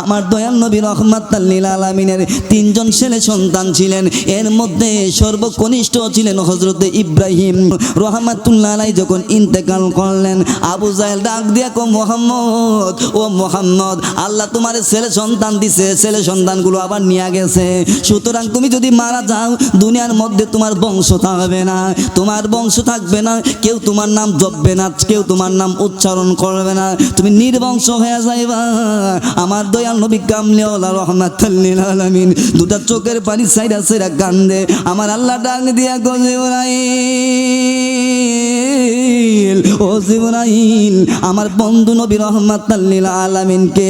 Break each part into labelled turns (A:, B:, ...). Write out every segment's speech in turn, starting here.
A: আমার দয়াল নবী রাহমাতাল লিল আলামিনের তিনজন ছেলে সন্তান ছিলেন। এর মধ্যে সর্বকনিষ্ঠ ছিলেন হযরত ইব্রাহিম রাহমাতুল্লাহ আলাইহি। যখন ইন্তেকাল করলেন, আবু জাহেল ডাক দিয়া কো মুহাম্মদ, ও মুহাম্মদ, আল্লাহ তোমার ছেলে সন্তান দিছে, ছেলে সন্তানগুলো আবার নিয়ে গেছে, সুতরাং তুমি যদি মারা যাও দুনিয়ার মধ্যে তোমার বংশ থাকবে না, তোমার বংশ থাকবে না, কেউ তোমার নাম জপবে না, কেউ তোমার নাম উচ্চারণ করবে না, তুমি নির্বংশ হয়ে যাইবা। আমার দয়াল নবী কামলিওয়ালা রাহমাতুল লিল আলামিন দুটা চোখের পানি সাইরা সাইরা কান্দে। আমার আল্লাহ ডাক দিয়া কো জিবরাইল, ও জিবরাইল, আমার বন্ধু নবী রাহমাতুল লিল আলামিনকে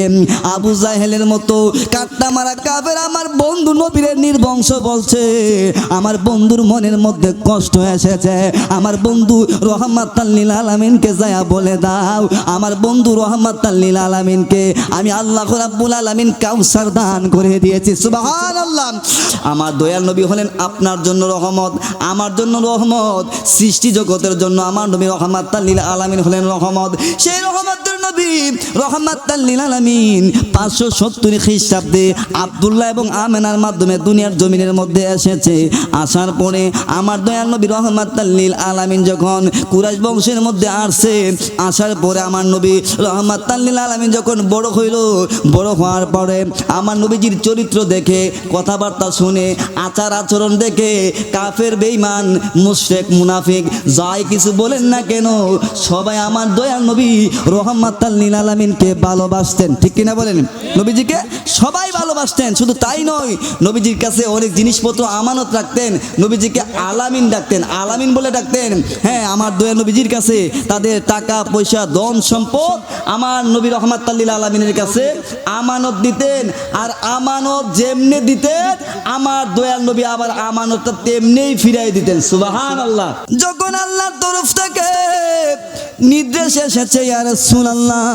A: আবু জাহেলের মতো কাট্টা মারা কাফের আমার বন্ধু নবীরে নির্বংশ বলছে। আমার বন্ধুর মনের মধ্যে কষ্ট এসেছে, আমার বন্ধু রাহমাতুল লিল আলামিনকে যায়া বলে দাও, আমার বন্ধু রাহমাতুল লিল আলামিনকে আমি আল্লাহ রাব্বুল আলামিন কাউসার দান করে দিয়েছি। সুবহানাল্লাহ। আমার দয়াল নবী হলেন আপনার জন্য রহমত, আমার জন্য রহমত, সৃষ্টি জগতের জন্য আমার নবী রাহমাতুল লিল আলামিন হলেন রহমত। সেই রহমতের নবী রাহমাতুল লিল আলামিন 570 খ্রিস্টাব্দে আব্দুল্লাহ এবং আমেনার মাধ্যমে দুনিয়ার জমিনের মধ্যে এসেছে। আসার পরে আমার দয়াল নবী রাহমাতুল লিল আলামিন যখন কুরাইশ বংশের মধ্যে আসছে, আসার পরে আমার নবী রাহমাতুল লিল আলামিন যখন বড় হইল, বড় হওয়ার পরে আমার নবীজির চরিত্র দেখে, কথাবার্তা শুনে, আচার আচরণ দেখে কাফের বেঈমান মুশরিক মুনাফিক যাই কিছু বলেন না কেন, সবাই আমার দয়াল নবী রাহমাতুল লিল আলামিনকে ভালোবাসতেন। ঠিক কিনা বলেন? নবীজিকে সবাই ভালোবাসতেন। শুধু তাই নয়, নবীজির কাছে অনেক জিনিসপত্র আমানত রাখতেন, নবীজিকে আলামিন ডাকতেন, আলামিন বলে ডাকতেন। হ্যাঁ, আমার দয়াল নবীজির কাছে তাদের টাকা পয়সা ধন সম্পদ আমার নবী রাহমাতুল লিল আলামিনের কাছে আমানত দিতেন। আর আমানত যেমনি দিতেন আমার দয়াল নবী আবার আমানতটা তেমনিই ফিরাই দিতেন। সুবহানাল্লাহ। যখন আল্লাহর তরফ থেকে নির্দেশ এসেছে, ইয়া রাসূলুল্লাহ,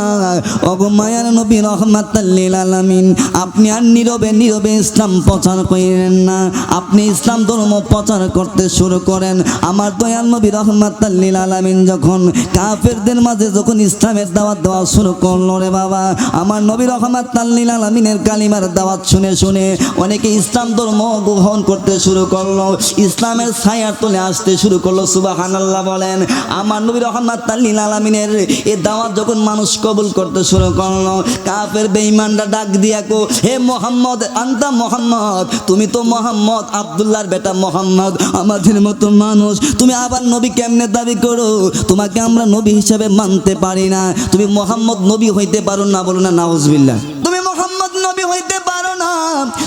A: ওগো মায়ার নবী রাহমাতুল লিল আলামিন, আপনি আর নীরবে নীরবে ইসলাম প্রচার করেন না, আপনি ইসলাম ধর্ম প্রচার করতে শুরু করেন। আমার দয়াল নবী রাহমাতুল লিল আলামিন যখন কাফেরদের মাঝে যখন ইসলামের দাওয়াত দেওয়া শুরু করলো, রে বাবা, আমার নবী রাহমাতুল লিল আলামিনের কালিমার দাওয়াত শুনে শুনে অনেকে ইসলাম ধর্ম গ্রহণ করতে শুরু করলো, ইসলামের ছায়ার তলে আসতে শুরু করলো। সুবহানাল্লাহ বলেন। আমার নবী রাহমাতুল লিল আলামিনের এই দাওয়াত যখন মানুষ কবুল করতে শুরু করলো, কাফের বেঈমানরা ডাক দিয়া কো, হে মুহাম্মদ, আনতা মুহাম্মদ, তুমি তো মুহাম্মদ আব্দুল্লাহর বেটা মুহাম্মদ, আমাদের মতো মানুষ, তুমি আবার নবী কেমনে দাবি করো? তোমাকে আমরা নবী হিসেবে মানতে পারি না, তুমি মুহাম্মদ নবী হইতে পারো না। বলো না নাউজুবিল্লাহ। তুমি মুহাম্মদ নবী হইতে পারো না,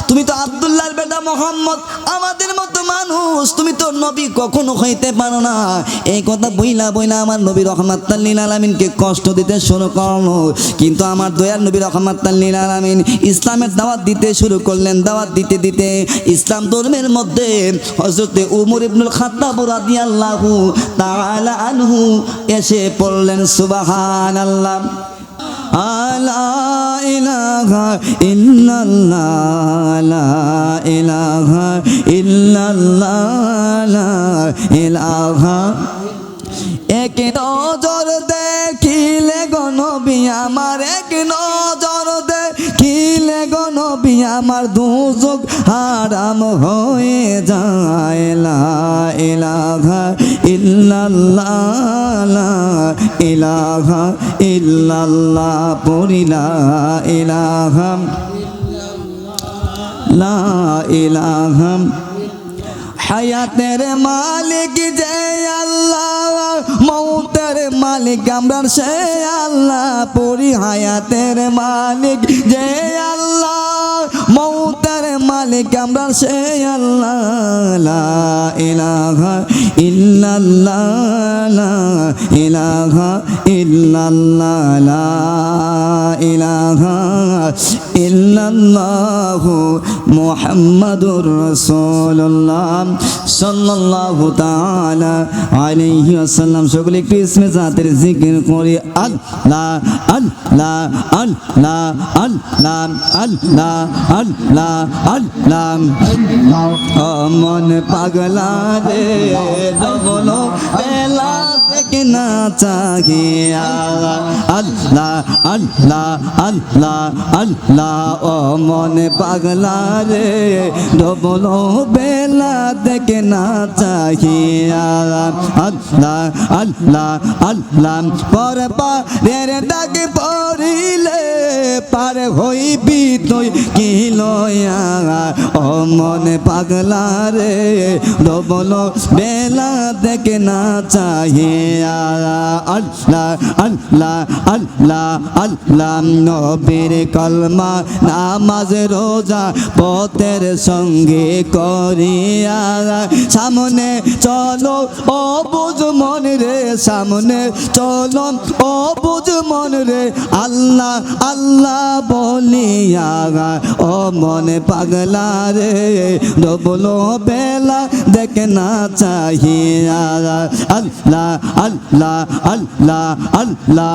A: তুমি তো আব্দুল্লাহর বেটা মুহাম্মদ, আমাদের মতো মানুষ, তুমি তো নবী কখনো হইতে পারো না। এই কথা বইলা বইলা আমার নবী রাহমাতুল লিল আলামিনকে কষ্ট দিতে শুরু করলো। কিন্তু আমার দয়াল নবী রাহমাতুল লিল আলামিন ইসলামের দাওয়াত দিতে শুরু করলেন। দাওয়াত দিতে দিতে ইসলাম ধর্মের মধ্যে হযরতে উমর ইবনুল খাত্তাব রাদিয়াল্লাহু তাআলা আনহু এসে পড়লেন। সুবহানাল্লাহ। লা ইলাহা ইল্লাল্লাহ, লা ইলাহা ইল্লাল্লাহ, লা ইলাহা। এক নজর দেখিলে গো নবী আমার, এক নজর দেখিলে গো নবী আমার, দুজক হারাম হয়ে যায়। লা ইলাহা ইল্লাল্লাহ, লা ইলাহা ইল্লাল্লাহ, পড়ি লা ইলাহা, লা ইলাহা। হায়াতের মালিক যে আল্লাহ, মৌতের মালিক আমরা সে আল্লাহ, পড়ি হায়াতের মালিক যে আল্লাহ, মৌতের মালিক আমরা সে আল্লাহ। লা ইলাহা ইল্লাল্লাহ, লা ইলাহা ইল্লাল্লাহ, লা ইলাহা ইল্লাল্লাহু মুহাম্মাদুর রাসূলুল্লাহ সাল্লাল্লাহু তাআলা আলাইহি ওয়াসাল্লাম। সকলে একটু ইসমে জাতের জিকির করি। আল্লাহ আল্লাহ আল্লাহ আল্লাহ আল্লাহ আল্লাহ আল্লাহ। মন পাগলা রে, জগলো বেলা থেকে দেখে না চাহিয়া আল্লাহ আল্লাহ আল্লাহ আল্লাহ ও মনে পাগলা রে ডবল বেলা দেখে না চাহিয়া আল্লাহ আল্লাহ আল্লাহ পর পারের ডাকে পড়িলে পার হইবি তুই কি লয়া ও মনে পাগলা রে ডবল বেলা দেখে না চাহিয়া আল্লাহ আল্লাহ আল্লাহ আল্লাহ নবীর কলমা নামাজ রোজা পথের সঙ্গে করিয়া সামনে চলো ও বুঝ মন রে সামনে চলো ও বুঝ মন রে আল্লাহ আল্লাহ বলিয়া ও মনে পাগলা রে ডবলো বেলা দেখে না চাহিয়া আল্লাহ আল্লাহ আল্লাহ আল্লাহ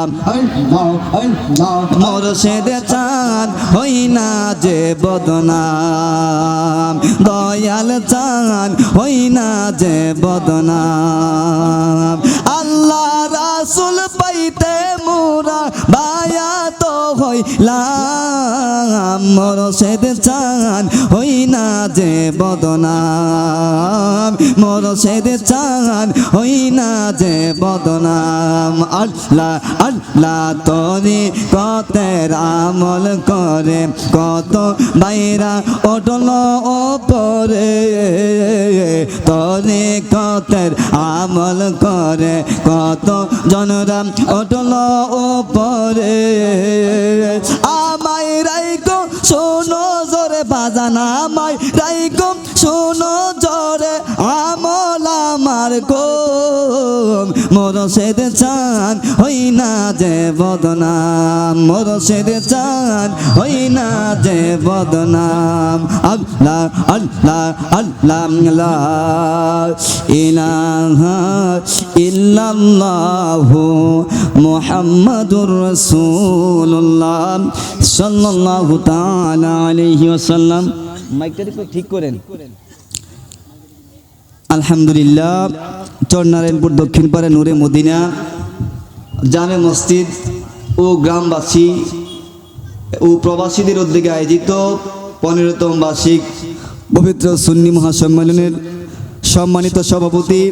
A: মুর্শিদে চাঁদ হই না যে বদনাম দয়াল চাঁদ হই না যে বদনাম আল্লাহ রাসূল পাইতে মোরা বায়া তো হইলাম মুর্শিদে চাঁদ হই না যে বদনাম মুর্শিদে চাঁদ হই না যে বদনাম আল্লাহ আল্লাহ তোরে কতের আমল করে কত বাইরা ওঠল ওপরে তোরে কতের আমল করে কত জনরাম ওঠল ওপরে আমায় রাইকো শোনো জোরে বাজানা আমায় রাইকো শোনো জোরে আমল আমার কম মুর্শিদ চাঁদ হই না যে বদনাম মুর্শিদ চাঁদ হই না যে বদনাম আল্লাহ আল্লাহ আল্লাহ লা ইলাহা ইল্লাল্লাহু মুহাম্মাদুর রাসূলুল্লাহ সাল্লাল্লাহু তাআলা আলাইহি ওয়াসাল্লাম মাইকটা একটু ঠিক করেন আলহামদুলিল্লাহ চরনারায়ণপুর দক্ষিণ পাড়া নূরে মদিনা জামে মসজিদ ও গ্রামবাসী ও প্রবাসীদের উদ্যোগে আয়োজিত 15তম বার্ষিক পবিত্র সুন্নি মহাসম্মেলনের সম্মানিত সভাপতি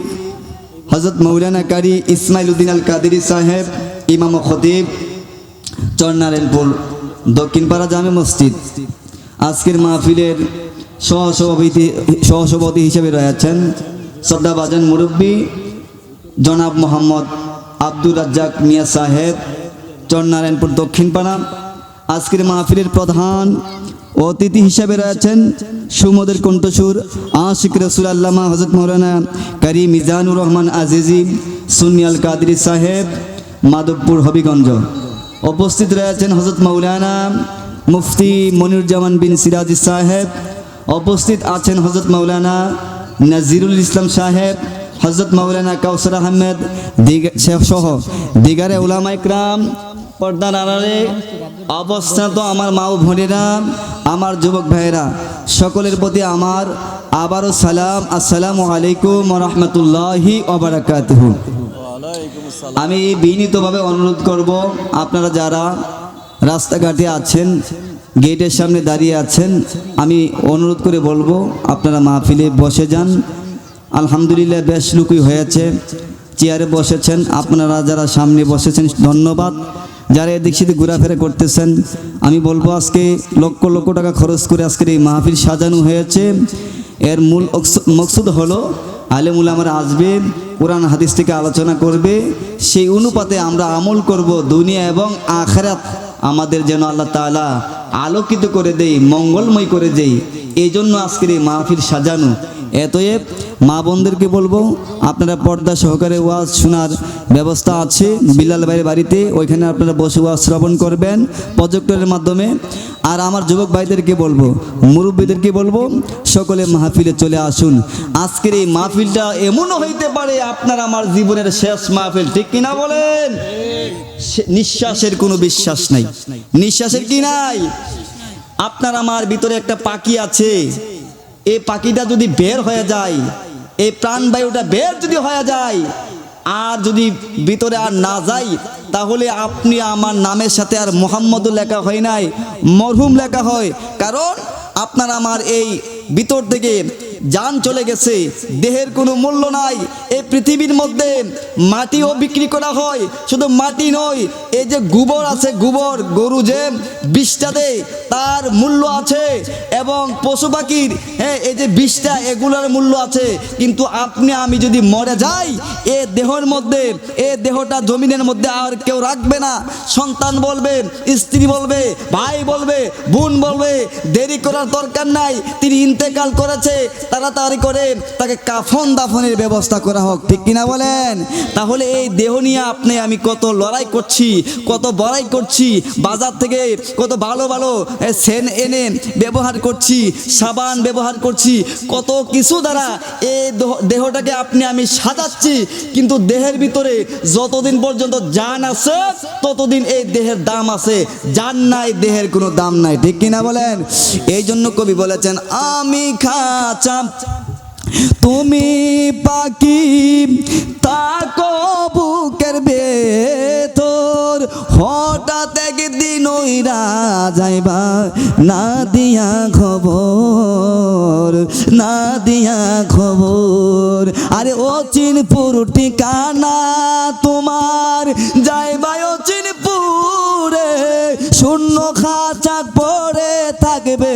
A: হযরত মাওলানা কারি ইসমাইল উদ্দিন আল কাদেরী সাহেব ইমাম ও খতিব চরনারায়ণপুর দক্ষিণ পাড়া জামে মসজিদ আজকের মাহফিলের সহসভাপতি হিসেবে রয়েছেন শ্রদ্ধাভাজন মুরব্বী জনাব মোহাম্মদ আব্দুর রাজ্জাক মিয়া সাহেব চরনারায়ণপুর দক্ষিণ পাড়া আজকের মাহফিলের প্রধান অতিথি হিসেবে রয়েছেন সুমধুর কণ্ঠসুর আশিক রসুল আল্লামা হযরত মাওলানা কারি মিজানুর রহমান আজিজি সুন্নি আল কাদেরী সাহেব মাধবপুর হবিগঞ্জ উপস্থিত রয়েছেন হযরত মাওলানা মুফতি মনিরুজ্জামান বিন সিরাজি সাহেব উপস্থিত আছেন হযরত মাওলানা নাজিরুল ইসলাম সাহেব হযরত মাওলানা কাউসার আহমেদ সহ দিগারে উলামা ইকরাম পর্দার আড়ালে অবস্থাত আমার মা ও বোনেরা আমার যুবক ভাইয়েরা সকলের প্রতি আমার আবারও সালাম আসসালামু আলাইকুম ওয়া রাহমাতুল্লাহি ওয়া বারাকাতুহু। আমি বিনীতভাবে অনুরোধ করব আপনারা যারা রাস্তাঘাটে আছেন গেটের সামনে দাঁড়িয়ে আছেন আমি অনুরোধ করে বলবো আপনারা মাহফিলে বসে যান। আলহামদুলিল্লাহ বেশ লুকুই হয়েছে, চেয়ারে বসেছেন আপনারা যারা সামনে বসেছেন ধন্যবাদ। যারা এদিক সেদিক ঘোরাফেরা করতেছেন আমি বলবো আজকে লক্ষ লক্ষ টাকা খরচ করে আজকের এই মাহফিল সাজানো হয়েছে। এর মূল মকসুদ হলো আলেম উলামারা আসবে, কোরআন হাদিস থেকে আলোচনা করবে, সেই অনুপাতে আমরা আমল করব। দুনিয়া এবং আখিরাত আমাদের যেন আল্লাহ তাআলা আলোকিত করে দেয়, মঙ্গলময় করে দেয়, এই জন্য আজকের এই মাহফিল সাজানো। এতএব মা বোনদেরকে বলবো আপনারা পর্দা সহকারে ওয়াজ শোনার ব্যবস্থা আছে বিলাল ভাইয়ের বাড়িতে, ওইখানে আপনারা বসে ওয়াজ শ্রবণ করবেন প্রজেক্টরের মাধ্যমে। আর আমার যুবক ভাইদেরকে বলবো, মুরব্বীদেরকে বলবো সকলে মাহফিলে চলে আসুন। আজকের এই মাহফিলটা এমনও হইতে পারে আপনার আমার জীবনের শেষ মাহফিল, ঠিক কিনা বলেন? নিঃশ্বাসের কোনো বিশ্বাস নাই, নিঃশ্বাসের কি নাই? আপনার আমার ভিতরে একটা পাখি আছে, এই পাখিটা যদি বের হয়ে যায়, এই প্রাণবায়ুটা বের যদি হয়ে যায়, আর যদি ভিতরে আর না যাই তাহলে আপনি আমার নামের সাথে আর মুহাম্মদও লেখা হয় নাই, মরহুম লেখা হয়। কারণ আপনার আমার এই ভিতর থেকে জান চলে গেছে, দেহের কোনো মূল্য নাই। এই পৃথিবীর মধ্যে মাটিও বিক্রি করা হয়, শুধু মাটি নয়, এই যে গোবর আছে, গোবর গরু যে বিষটা দেয় তার মূল্য আছে, এবং পশু পাখির এই যে বিষটা এগুলোর মূল্য আছে। কিন্তু আপনি আমি যদি মরে যাই, এ দেহের মধ্যে, এ দেহটা জমিনের মধ্যে আর কেউ রাখবে না। সন্তান বলবে, স্ত্রী বলবে, ভাই বলবে, বোন বলবে, দেরি করার দরকার নাই, তিনি ইন্তেকাল করেছে, তাড়াতাড়ি করে তাকে কাফন দাফনের ব্যবস্থা করা হোক, ঠিক কিনা বলেন? তাহলে এই দেহ নিয়ে আপনি আমি কত লড়াই করছি, কত বড়াই করছি, বাজার থেকে কত ভালো ভালো সেন এনে ব্যবহার করছি, সাবান ব্যবহার করছি, কত কিছু দ্বারা এই দেহটাকে আপনি আমি সাজাচ্ছি। কিন্তু দেহের ভিতরে যতদিন পর্যন্ত জান আছে ততদিন এই দেহের দাম আছে, জান নাই দেহের কোনো দাম নাই, ঠিক কিনা বলেন? এই জন্য কবি বলেছেন, আমি খাঁচা তুমি পাখি তাকো বুকের ভেতর, হঠাৎ একদিন ওইরা যাইবা না দিয়া খবর, না দিয়া খবর। আরে অচিনপুর ঠিকানা তোমার, যাইবা অচিনপুরে, শূন্য খাঁচা পড়ে থাকবে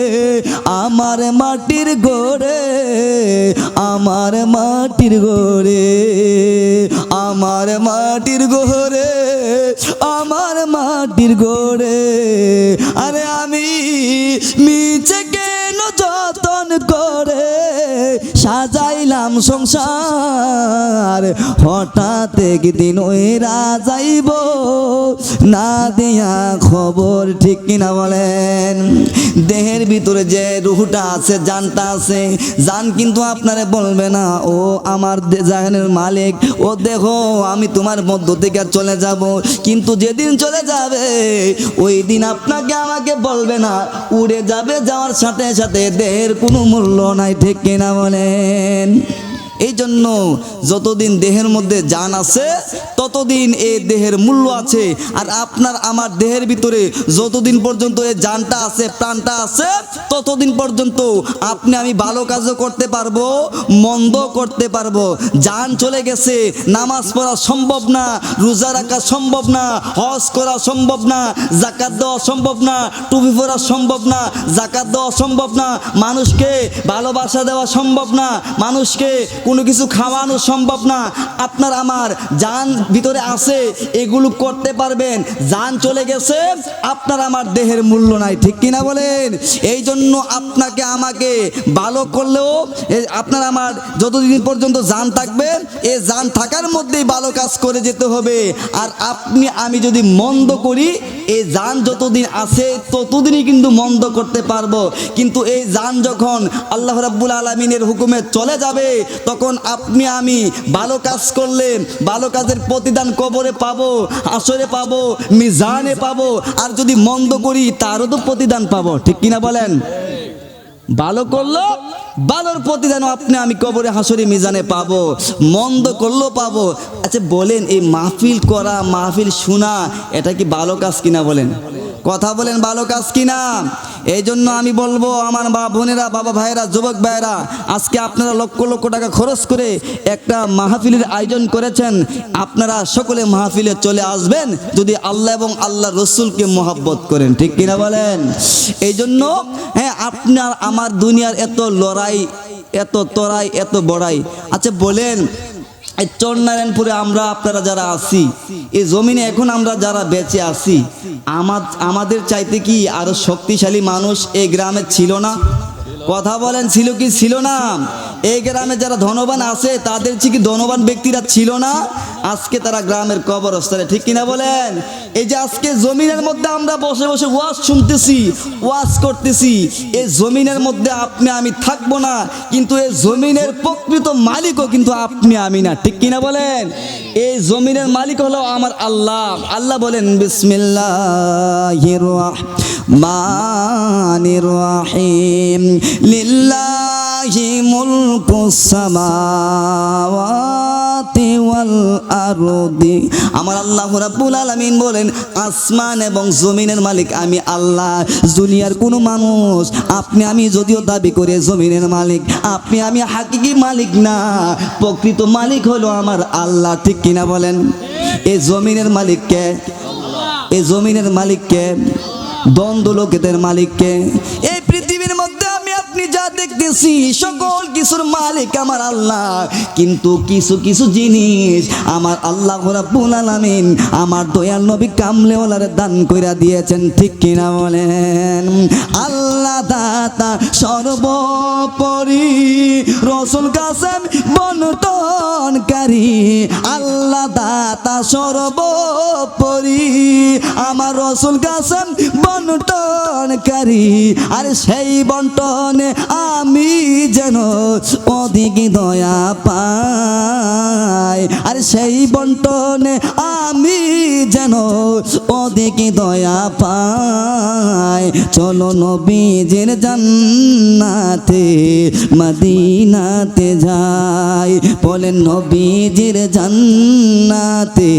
A: আমার মাটির গড়ে, আমার মাটির গড়ে, আমার মাটির গড়ে, আমার মাটির গড়ে। আরে আমি মিছে কেন যতন করে সাজাইলাম সংসার, হঠাৎ একদিন ওইরা যাইব না দিয়া খবর, ঠিক কিনা বলেন? দেহের ভিতরে যে রুহটা আছে, জানটা আছে, জান কিন্তু আপনারে বলবে না ও আমার জানের মালিক, ও দেখো আমি তোমার মধ্য থেকে চলে যাব। কিন্তু যেদিন চলে যাবে ওই দিন আপনাকে আমাকে বলবে না, উড়ে যাবে, যাওয়ার সাথে সাথে দেহের কোনো মূল্য নাই, ঠিক কিনা বলেন? এই জন্য যতদিন দেহের মধ্যে জান আছে ততদিন এই দেহের মূল্য আছে। আর আপনার আমার দেহের ভিতরে যতদিন পর্যন্ত এই জানটা আছে, প্রাণটা আছে, ততদিন পর্যন্ত আপনি আমি ভালো কাজও করতে পারবো, মন্দ করতে পারবো। জান চলে গেছে, নামাজ পড়া সম্ভব না, রোজা রাখা সম্ভব না, হজ করা সম্ভব না, যাকাত দেওয়া সম্ভব না, টুপি পরা সম্ভব না, যাকাত দেওয়া সম্ভব না, মানুষকে ভালোবাসা দেওয়া সম্ভব না, মানুষকে কোনো কিছু খাওয়ানো সম্ভব না। আপনার আমার জান ভিতরে আছে, এগুলো করতে পারবেন। জান চলে গেছে, আপনার আমার দেহের মূল্য নাই, ঠিক কিনা বলেন? এই জন্য আপনাকে আমাকে ভালো করলেও আপনার আমার যতদিন পর্যন্ত জান থাকবে, এই জান থাকার মধ্যেই ভালো কাজ করে যেতে হবে। আর আপনি আমি যদি মন্দ করি, এই জান যতদিন আছে ততদিনই কিন্তু মন্দ করতে পারবো। কিন্তু এই জান যখন আল্লাহ রাব্বুল আলামিনের হুকুমে চলে যাবে, তখন আপনি আমি ভালো কাজ করলে ভালো কাজের প্রতিদান কবরে পাবো, আসরে পাবো, মিজানে পাবো। আর যদি মন্দ করি তারও তো প্রতিদান পাবো, ঠিক কিনা বলেন? ভালো করলো ভালোর প্রতিদান আপনি আমি কবরে হাসরে মিজানে পাবো, মন্দ করলেও পাবো। আচ্ছা বলেন, এই মাহফিল করা, মাহফিল শোনা, এটা কি ভালো কাজ কিনা? বলেন, কথা বলেন, ভালো কাজ কিনা? এই জন্য আমি বলবো আমার বোনেরা, বাবা ভাইয়েরা, যুবক ভাইয়েরা, আজকে আপনারা লক্ষ লক্ষ টাকা খরচ করে একটা মাহফিলের আয়োজন করেছেন। আপনারা সকলে মাহফিলে চলে আসবেন যদি আল্লাহ এবং আল্লাহ রসুলকে মহব্বত করেন, ঠিক কিনা বলেন? এই জন্য আপনার আমার দুনিয়ার এত লড়াই, এত তরাই, এত বড়াই। আচ্ছা বলেন, এই চরনারায়ণপুরে আমরা আপনারা যারা আছি, এই জমিনে এখন আমরা যারা বেঁচে আছি, আমাদের চাইতে কি আরো শক্তিশালী মানুষ এই গ্রামে ছিল না? কথা বলেন, ছিল কি ছিল না? এই গ্রামে যারা ধনবান আছে তাদের কি ধনবান ব্যক্তিরা ছিল না? আজকে তারা গ্রামের কবরস্থানে, ঠিক কিনা বলেন? এই যে আজকে জমিনের মধ্যে আমরা বসে বসে ওয়াজ শুনতেছি, ওয়াজ করতেছি, এই জমিনের মধ্যে আপনি আমি থাকবো না, কিন্তু এই জমিনের প্রকৃত মালিকও কিন্তু আপনি আমি না, ঠিক কিনা বলেন? এই জমিনের মালিক হলো আমার আল্লাহ। আল্লাহ বলেন, বিসমিল্লাহির রাহমানির রাহিম, লিল্লাহি মুলকুস সামাওয়াতি সামাওয়াতি ওয়াল আরদি। আমার আল্লাহ রাব্বুল আলামিন বলেন আসমান এবং জমিনের মালিক আমি আল্লাহ। দুনিয়ার কোনো মানুষ আপনি আমি যদিও দাবি করে জমিনের মালিক, আপনি আমি হাকিকি মালিক না, প্রকৃত মালিক হলো আমার আল্লাহ। ঠিক কিনা বলেন? এই জমিনের মালিককে, এই জমিনের মালিককে, দ্বন্দ্ব লোকেদের মালিককে। এই পৃথিবীর মধ্যে আমি আপনি যা দেখতেছি সকল কিছুর মালিক আমার আল্লাহ, কিন্তু কিছু কিছু জিনিস আমার আল্লাহ রাব্বুল আলামিন আমার দয়াল নবী কামলেওয়ালারে দান কইরা দিয়েছেন। ঠিক কিনা বলেন? আল্লাহ দাতা সর্বোপরি, রসুল কাসেম বন্টনকারী। আল্লাহ দাতা সর্বোপরি, আমার রসুল কাসেম বন্টনকারী। আর সেই বন্টনে আমি যেন অধিক দয়া পাই, আর সেই বন্টনে আমি যেন অধিক দয়া পাই। চলো নবীজির জান্নাতে মদিনাতে যাই, বলেন নবীজির জান্নাতে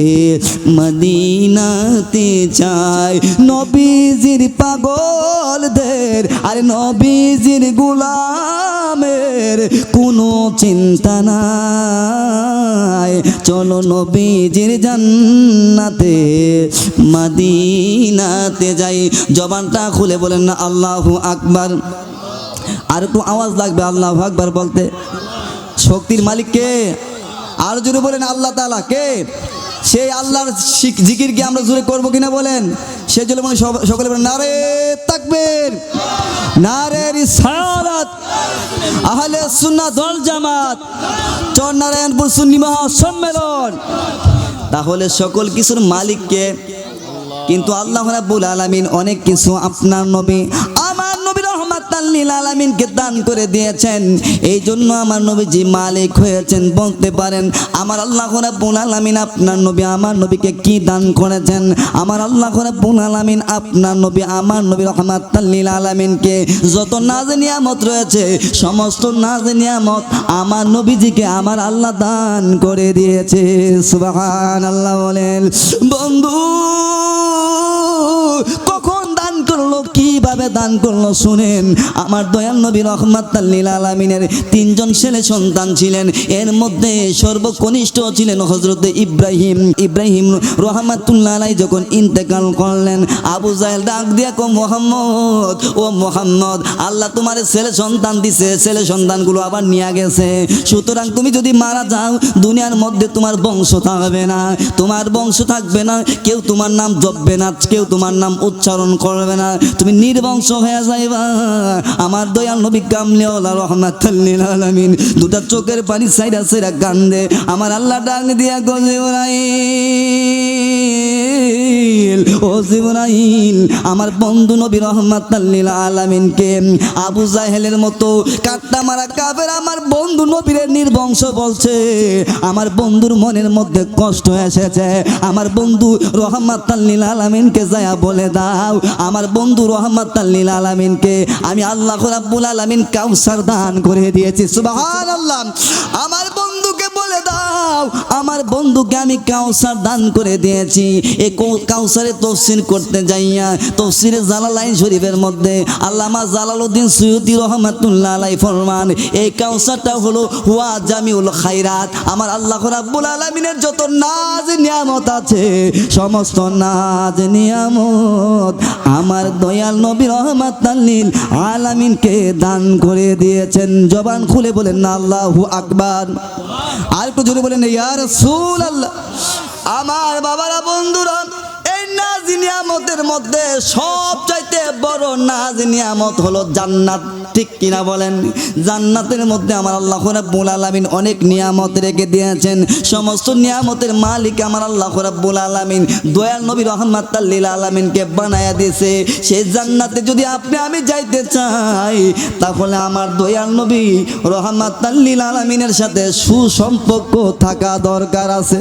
A: মদিনাতে যাই। নবীজির পাগলদের আর নবীজির গোলামের কোনো চিন্তা নাই। চলো নবীজির জান্নাতে মদিনাতে যাই। জবানটা খুলে বলেন না আল্লাহু আকবার। আর একটু আওয়াজ লাগবে আল্লাহু আকবার বলতে। শক্তির মালিক কে? আর জোরে বলেন আল্লাহ তাআলা কে? সেই আল্লাহর জিকির কি আমরা জোরে করবো কিনা বলেন? সেই জন্য মনে সকলে বলেন নারে তাকবীর, নারে রিসালাত, আহলে সুন্নাত ওয়াল জামাত, চরনারায়ণপুর সুন্নি মহাসম্মেলন। তাহলে সকল কিছুর মালিক কে? কিন্তু আল্লাহ রাব্বুল আলামিন অনেক কিছু আপনার নবী আমার নবী রাহমাতাল লিল আলামিনকে দান করে দিয়েছেন। এই জন্য আমার নবীজি মালিক হয়েছেন। বলতে পারেন আমার আল্লাহ রাব্বুল আলামিন আপনার নবী আমার নবীকে কি দান করেছেন? আমার আল্লাহ রাব্বুল আলামিন আপনার নবী আমার নবী রাহমাতাল লিল আলামিনকে যত নাজ নিয়ামত রয়েছে সমস্ত নাজ নিয়ামত আমার নবীজিকে আমার আল্লাহ দান করে দিয়েছে। সুবহানাল্লাহ বলেন। বন্ধু কখন দান করলো, কিভাবে দান করলো শুনেন। আমার দয়াল নবী রাহমাতাল লিল আলামিনের তিনজন ছেলে সন্তান ছিলেন। এর মধ্যে সর্বকনিষ্ঠ ছিলেন হযরত ইব্রাহিম। ইব্রাহিম রাহমাতুল্লাহ আলাইহি যখন ইন্তেকাল করলেন, আবু জাহেল ডাক দিয়া কো মুহাম্মদ, ও মুহাম্মদ, আল্লাহ তোমার ছেলে সন্তান দিছে, ছেলে সন্তানগুলো আবার নিয়ে গেছে। সুতরাং তুমি যদি মারা যাও দুনিয়ার মধ্যে তোমার বংশ থাকবে না, তোমার বংশ থাকবে না, কেউ তোমার নাম জপবে না, কেউ তোমার নাম উচ্চারণ করবে না, তুমি নির্বংশ হয়ে যাইবা। আমার দয়াল নবী কামলিওয়ালা রাহমাতুল লিল আলামিন দুটা চোখের পানি সাইরা সাইরা কান্দে। আমার আল্লাহ ডাক দিয়া কয় জিবরাইল, ও জিবরাইল, আমার বন্ধু নবী রাহমাতুল লিল আলামিনকে আবু জাহেলের মতো কাট্টা মারা কাফের আমার বন্ধু নবীরে নির্বংশ বলছে। আমার বন্ধুর মনের মধ্যে কষ্ট এসেছে। আমার বন্ধু রাহমাতুল লিল আলামিনকে যায়া বলে দাও, আমার বন্ধু রাহমাতুল লিল আলামিনকে আমি আল্লাহ রাব্বুল আলামিন কাউসার দান করে দিয়েছি। সুবহানাল্লাহ। আমার বন্ধুকে বলে দাও, আমার বন্ধুকে আমি কাউসার দান করে দিয়েছি। এই কাউসারে তাফসীর করতে যাইয়া তাফসীরে জালালাইন শরীফের মধ্যে আল্লামা জালালউদ্দিন সুয়ুতী রাহমাতুল্লাহ আলাইহি ফরমান, এই কাউসারটা হলো হুয়া জামিউল খায়রাত। আমার আল্লাহ রাব্বুল আলামিনের যত নাজ নিয়ামত আছে সমস্ত নাজ নিয়ামত আমার দয়াল নবী রাহমাতুল লিল আলামিনকে দান করে দিয়েছেন। জবান খুলে বলেন না আল্লাহু আকবার। আর একটু জোরে বলেন ইয়া রাসূলুল্লাহ। আমার বাবারা বন্ধুরা, এই নাজ নিয়ামতের মধ্যে সবচাইতে বড় নাজ নিয়ামত হলো জান্নাত। ঠিক কিনা বলেন? জান্নাতের মধ্যে আমার আল্লাহ রাব্বুল আলামিন অনেক নিয়ামত রেখে দিয়েছেন। সমস্ত নিয়ামতের মালিক আমার আল্লাহ রাব্বুল আলামিন দয়াল নবী রাহমাতুল লিল আলামিনকে বানায়া দিয়েছে। সেই জান্নাতে যদি আপনি আমি যাইতে চাই তাহলে আমার দয়াল নবী রাহমাতুল লিল আলামিনের সাথে সুসম্পর্ক থাকা দরকার আছে।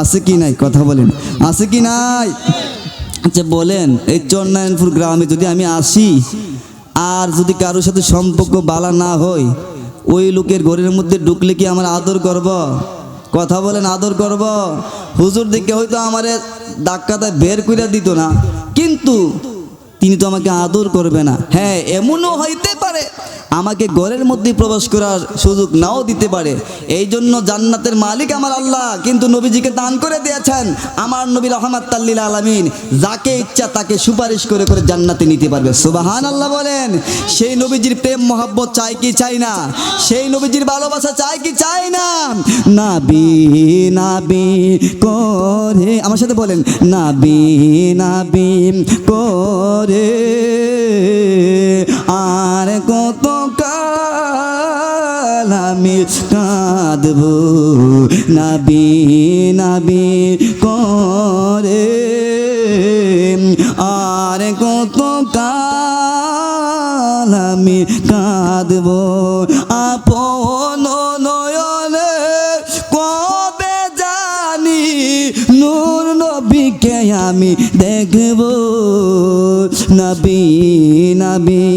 A: আছে কি নাই? কথা বলেন, আছে কি নাই? আচ্ছা বলেন, এই চরনারায়ণপুর গ্রামে যদি আমি আসি আর যদি কারোর সাথে সম্পর্ক বালা না হয়, ওই লোকের ঘরের মধ্যে ঢুকলে কি আমার আদর করব? কথা বলেন, আদর করব। হুজুর দিকে হয়তো আমারে ধাক্কাতে বের করে দিত না, কিন্তু তিনি তো আমাকে আদর করবে না। হ্যাঁ, এমনও হইতে পারে আমাকে ঘরের মধ্যে প্রবেশ করার সুযোগ নাও দিতে পারে। এই জন্য জান্নাতের মালিক আমার আল্লাহ কিন্তু নবীজিকে দান করে দিয়েছেন। আমার নবী রহমাতুল লিল আলামিন, যাকে ইচ্ছা তাকে সুপারিশ করে করে জান্নাতে নিতে পারবে। সুবহানাল্লাহ বলেন। সেই নবীজির প্রেম মহব্বত চাই কি চাই না? সেই নবীজির ভালোবাসা চাই কি চাই না? নাবি নাবি করে, আমার সাথে বলেন, নাবি নাবি করে আর কত কাল আমি কাঁদব, নাবি নাবি করে আর কত কাল আমি কাঁদব, আপন নয়নে কবে জানি নূর নবীকে আমি দেখব, নবী নবী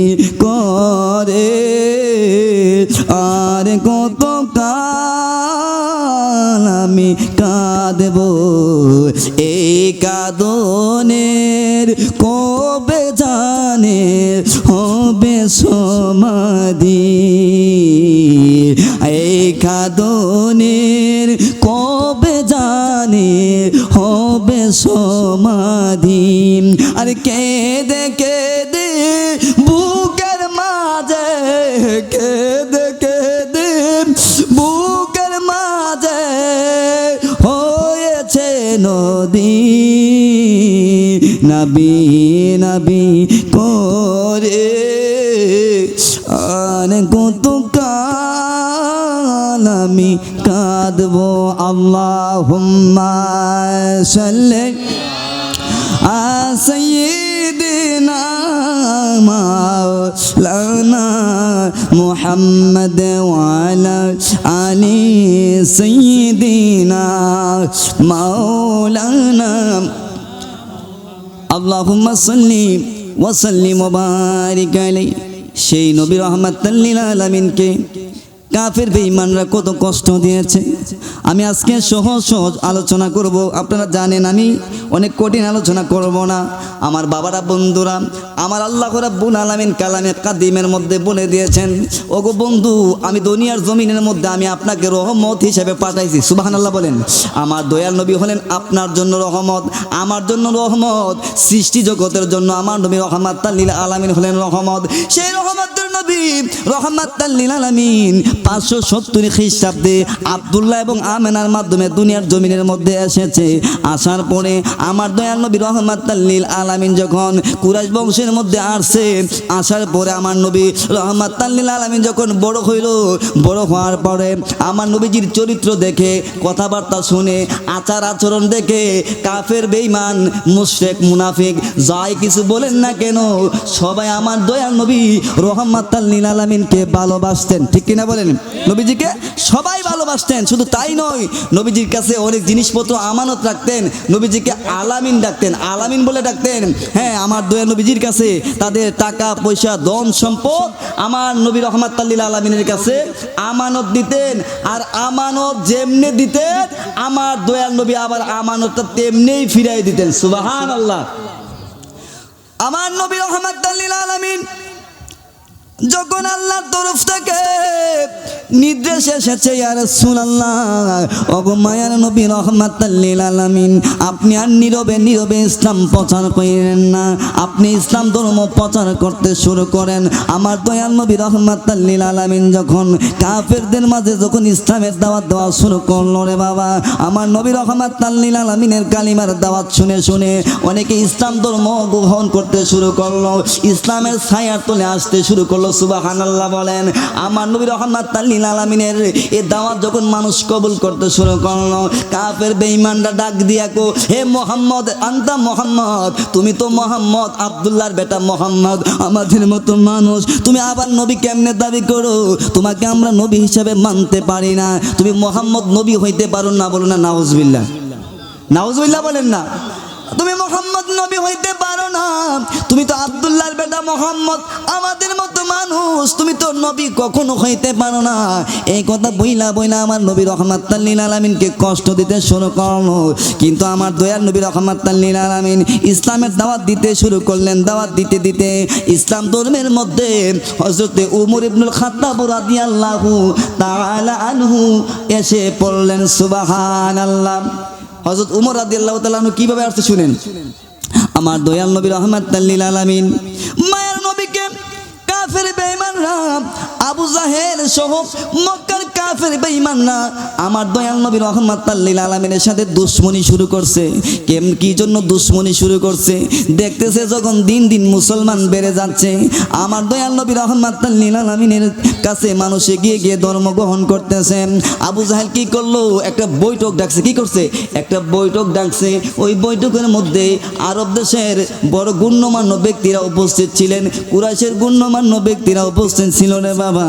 A: করে আর কত কাল আমি কাঁদব, এই কাঁদনের কবে জানে হবে সমাধি, এই কাঁদনের কবে জানে হবে সমাধি। আর কেঁদে কেঁদে বুকের মাঝে, কেঁদে কেঁদে বুকের মাঝে হয়েছে নদী, নবী নবী করে আর কত কাল আমি কাঁদব। আল্লাহুম্মা সাল্লি আলা সাইয়্যিদিনা মাওলানা মুহাম্মদ ওয়া আলা আলি সাইয়্যিদিনা মাওলানা। আল্লাহুম্মা সাল্লি ওয়া সাল্লিম ওয়া বারিক আলাইহি। সেই নবী রাহমাতুল লিল আলামিনকে কাফের বেঈমানরা কত কষ্ট দিয়েছে। আমি আজকে সহজ সহজ আলোচনা করব। আপনারা জানেন আমি অনেক কঠিন আলোচনা করব না। আমার বাবারা, বন্ধুরা, আমার আল্লাহ রাব্বুল আলামিন কালামে কাদিমের মধ্যে বলে দিয়েছেন, ওগো বন্ধু, আমি দুনিয়ার জমিনের মধ্যে আমি আপনাকে রহমত হিসেবে পাঠাইছি। সুবহানাল্লাহ বলেন। আমার দয়াল নবী হলেন আপনার জন্য রহমত, আমার জন্য রহমত, সৃষ্টি জগতের জন্য আমার নবী রাহমাতুল লিল আলামিন হলেন রহমত। সেই রহমতের নবী রাহমাতুল লিল আলামিন 570 খ্রিস্টাব্দে আব্দুল্লাহ এবং আমেনার মাধ্যমে দুনিয়ার জমিনের মধ্যে এসেছে। আসার পরে আমার দয়াল নবী রাহমাতুল লিল আলামিন যখন কুরাইশ বংশের মধ্যে আসছে, আসার পরে আমার নবী রাহমাতুল লিল আলামিন যখন বড় হইল, বড় হওয়ার পরে আমার নবীজির চরিত্র দেখে, কথাবার্তা শুনে, আচার আচরণ দেখে কাফের বেঈমান মুশরিক মুনাফিক যাই কিছু বলেন না কেন, সবাই আমার দয়াল নবী রাহমাতুল লিল আলামিনকে ভালোবাসতেন। ঠিক কিনা বলেন? নবীজিকে সবাই ভালোবাসতেন। শুধু তাই নয়, নবীজির কাছে অনেক জিনিসপত্র আমানত রাখতেন, নবীজিকে আলামিন ডাকতেন, আলামিন বলে ডাকতেন। হ্যাঁ, আমার দয়াল নবীজির কাছে তাদের টাকা পয়সা ধন সম্পদ আমার নবী রাহমাতুল লিল আলামিনের কাছে আমানত দিতেন। আর আমানত যেমনি দিতেন আমার দয়াল নবী আবার আমানতটা তেমনিই ফিরাই দিতেন। সুবহানাল্লাহ। আমার নবী রাহমাতুল লিল আলামিন যখন আল্লাহর তরফ থেকে নির্দেশ এসেছে, ইয়া রাসূলুল্লাহ, ওগো মায়ার নবী রাহমাতুল লিল আলামিন, আপনি আর নীরবে নীরবে ইসলাম প্রচার করেন না, আপনি ইসলাম ধর্ম প্রচার করতে শুরু করেন। আমার দয়াল নবী রাহমাতুল লিল আলামিন যখন কাফেরদের মাঝে যখন ইসলামের দাওয়াত দেওয়া শুরু করলো, রে বাবা, আমার নবী রাহমাতুল লিল আলামিনের কালিমার দাওয়াত শুনে শুনে অনেকে ইসলাম ধর্ম গ্রহণ করতে শুরু করলো, ইসলামের ছায়ার তলে আসতে শুরু করলো। সুবহানাল্লাহ বলেন। আমার নবী রাহমাতুল লিল আলামিনের এই দাওয়াত যখন মানুষ কবুল করতে শুরু করলো, কাফের বেঈমানরা ডাক দিয়া কো, হে মুহাম্মদ, আনতা মুহাম্মদ, তুমি তো মুহাম্মদ আব্দুল্লাহর বেটা মুহাম্মদ, আমাদের মতো মানুষ, তুমি আবার নবী কেমনে দাবি করো? তোমাকে আমরা নবী হিসেবে মানতে পারি না, তুমি মুহাম্মদ নবী হইতে পারো না। বলো না নাউজুবিল্লাহ, নাউজুবিল্লাহ বলেন না। তুমি মোহাম্মদ নবী হইতে পারো না, তুমি তো আব্দুল্লাহর বেটা মোহাম্মদ, আমাদের মতো মানুষ, তুমি তো নবী কখনো হইতে পারো না। এই কথা বইলা বইলা আমার নবী রহমাতুল লিল আলামিনকে কষ্ট দিতে শুরু করলো। কিন্তু আমার দয়ার নবী রহমাতুল লিল আলামিন ইসলামের দাওয়াত দিতে শুরু করলেন। দাওয়াত দিতে দিতে ইসলাম ধর্মের মধ্যে হযরতে উমর ইবনুল খাত্তাব রাদিয়াল্লাহু তাআলা আনহু এসে পড়লেন। সুবহানাল্লাহ। হযরত উমর রাদিয়াল্লাহু তাআলা আনহু কিভাবে আসছে শুনেন। আমার দয়াল নবী রহমাতুল লিল আলামিন মায়ের নবীকে কাফের বেঈমানরা, আবু জাহেল সহ মক্কার কাফের বেঈমানরা আমার দয়াল নবী রহমাতুল লিল আলামিনের সাথে দুশমনি শুরু করছে। কি জন্য দুশমনি শুরু করছে? দেখতেছে যখন দিন দিন মুসলমান বেড়ে যাচ্ছে, আমার দয়াল নবী রহমাতুল লিল আলামিনের কাছে মানুষ এগিয়ে গিয়ে ধর্ম গ্রহণ করতেছে। আবু জাহেল কি করলো? একটা বৈঠক ডাকছে। কি করছে? একটা বৈঠক ডাকছে। ওই বৈঠকের মধ্যে আরব দেশের বড় গণ্যমান্য ব্যক্তিরা উপস্থিত ছিলেন, কুরাইশের গণ্যমান্য ব্যক্তিরা উপস্থিত ছিল রে বাবা।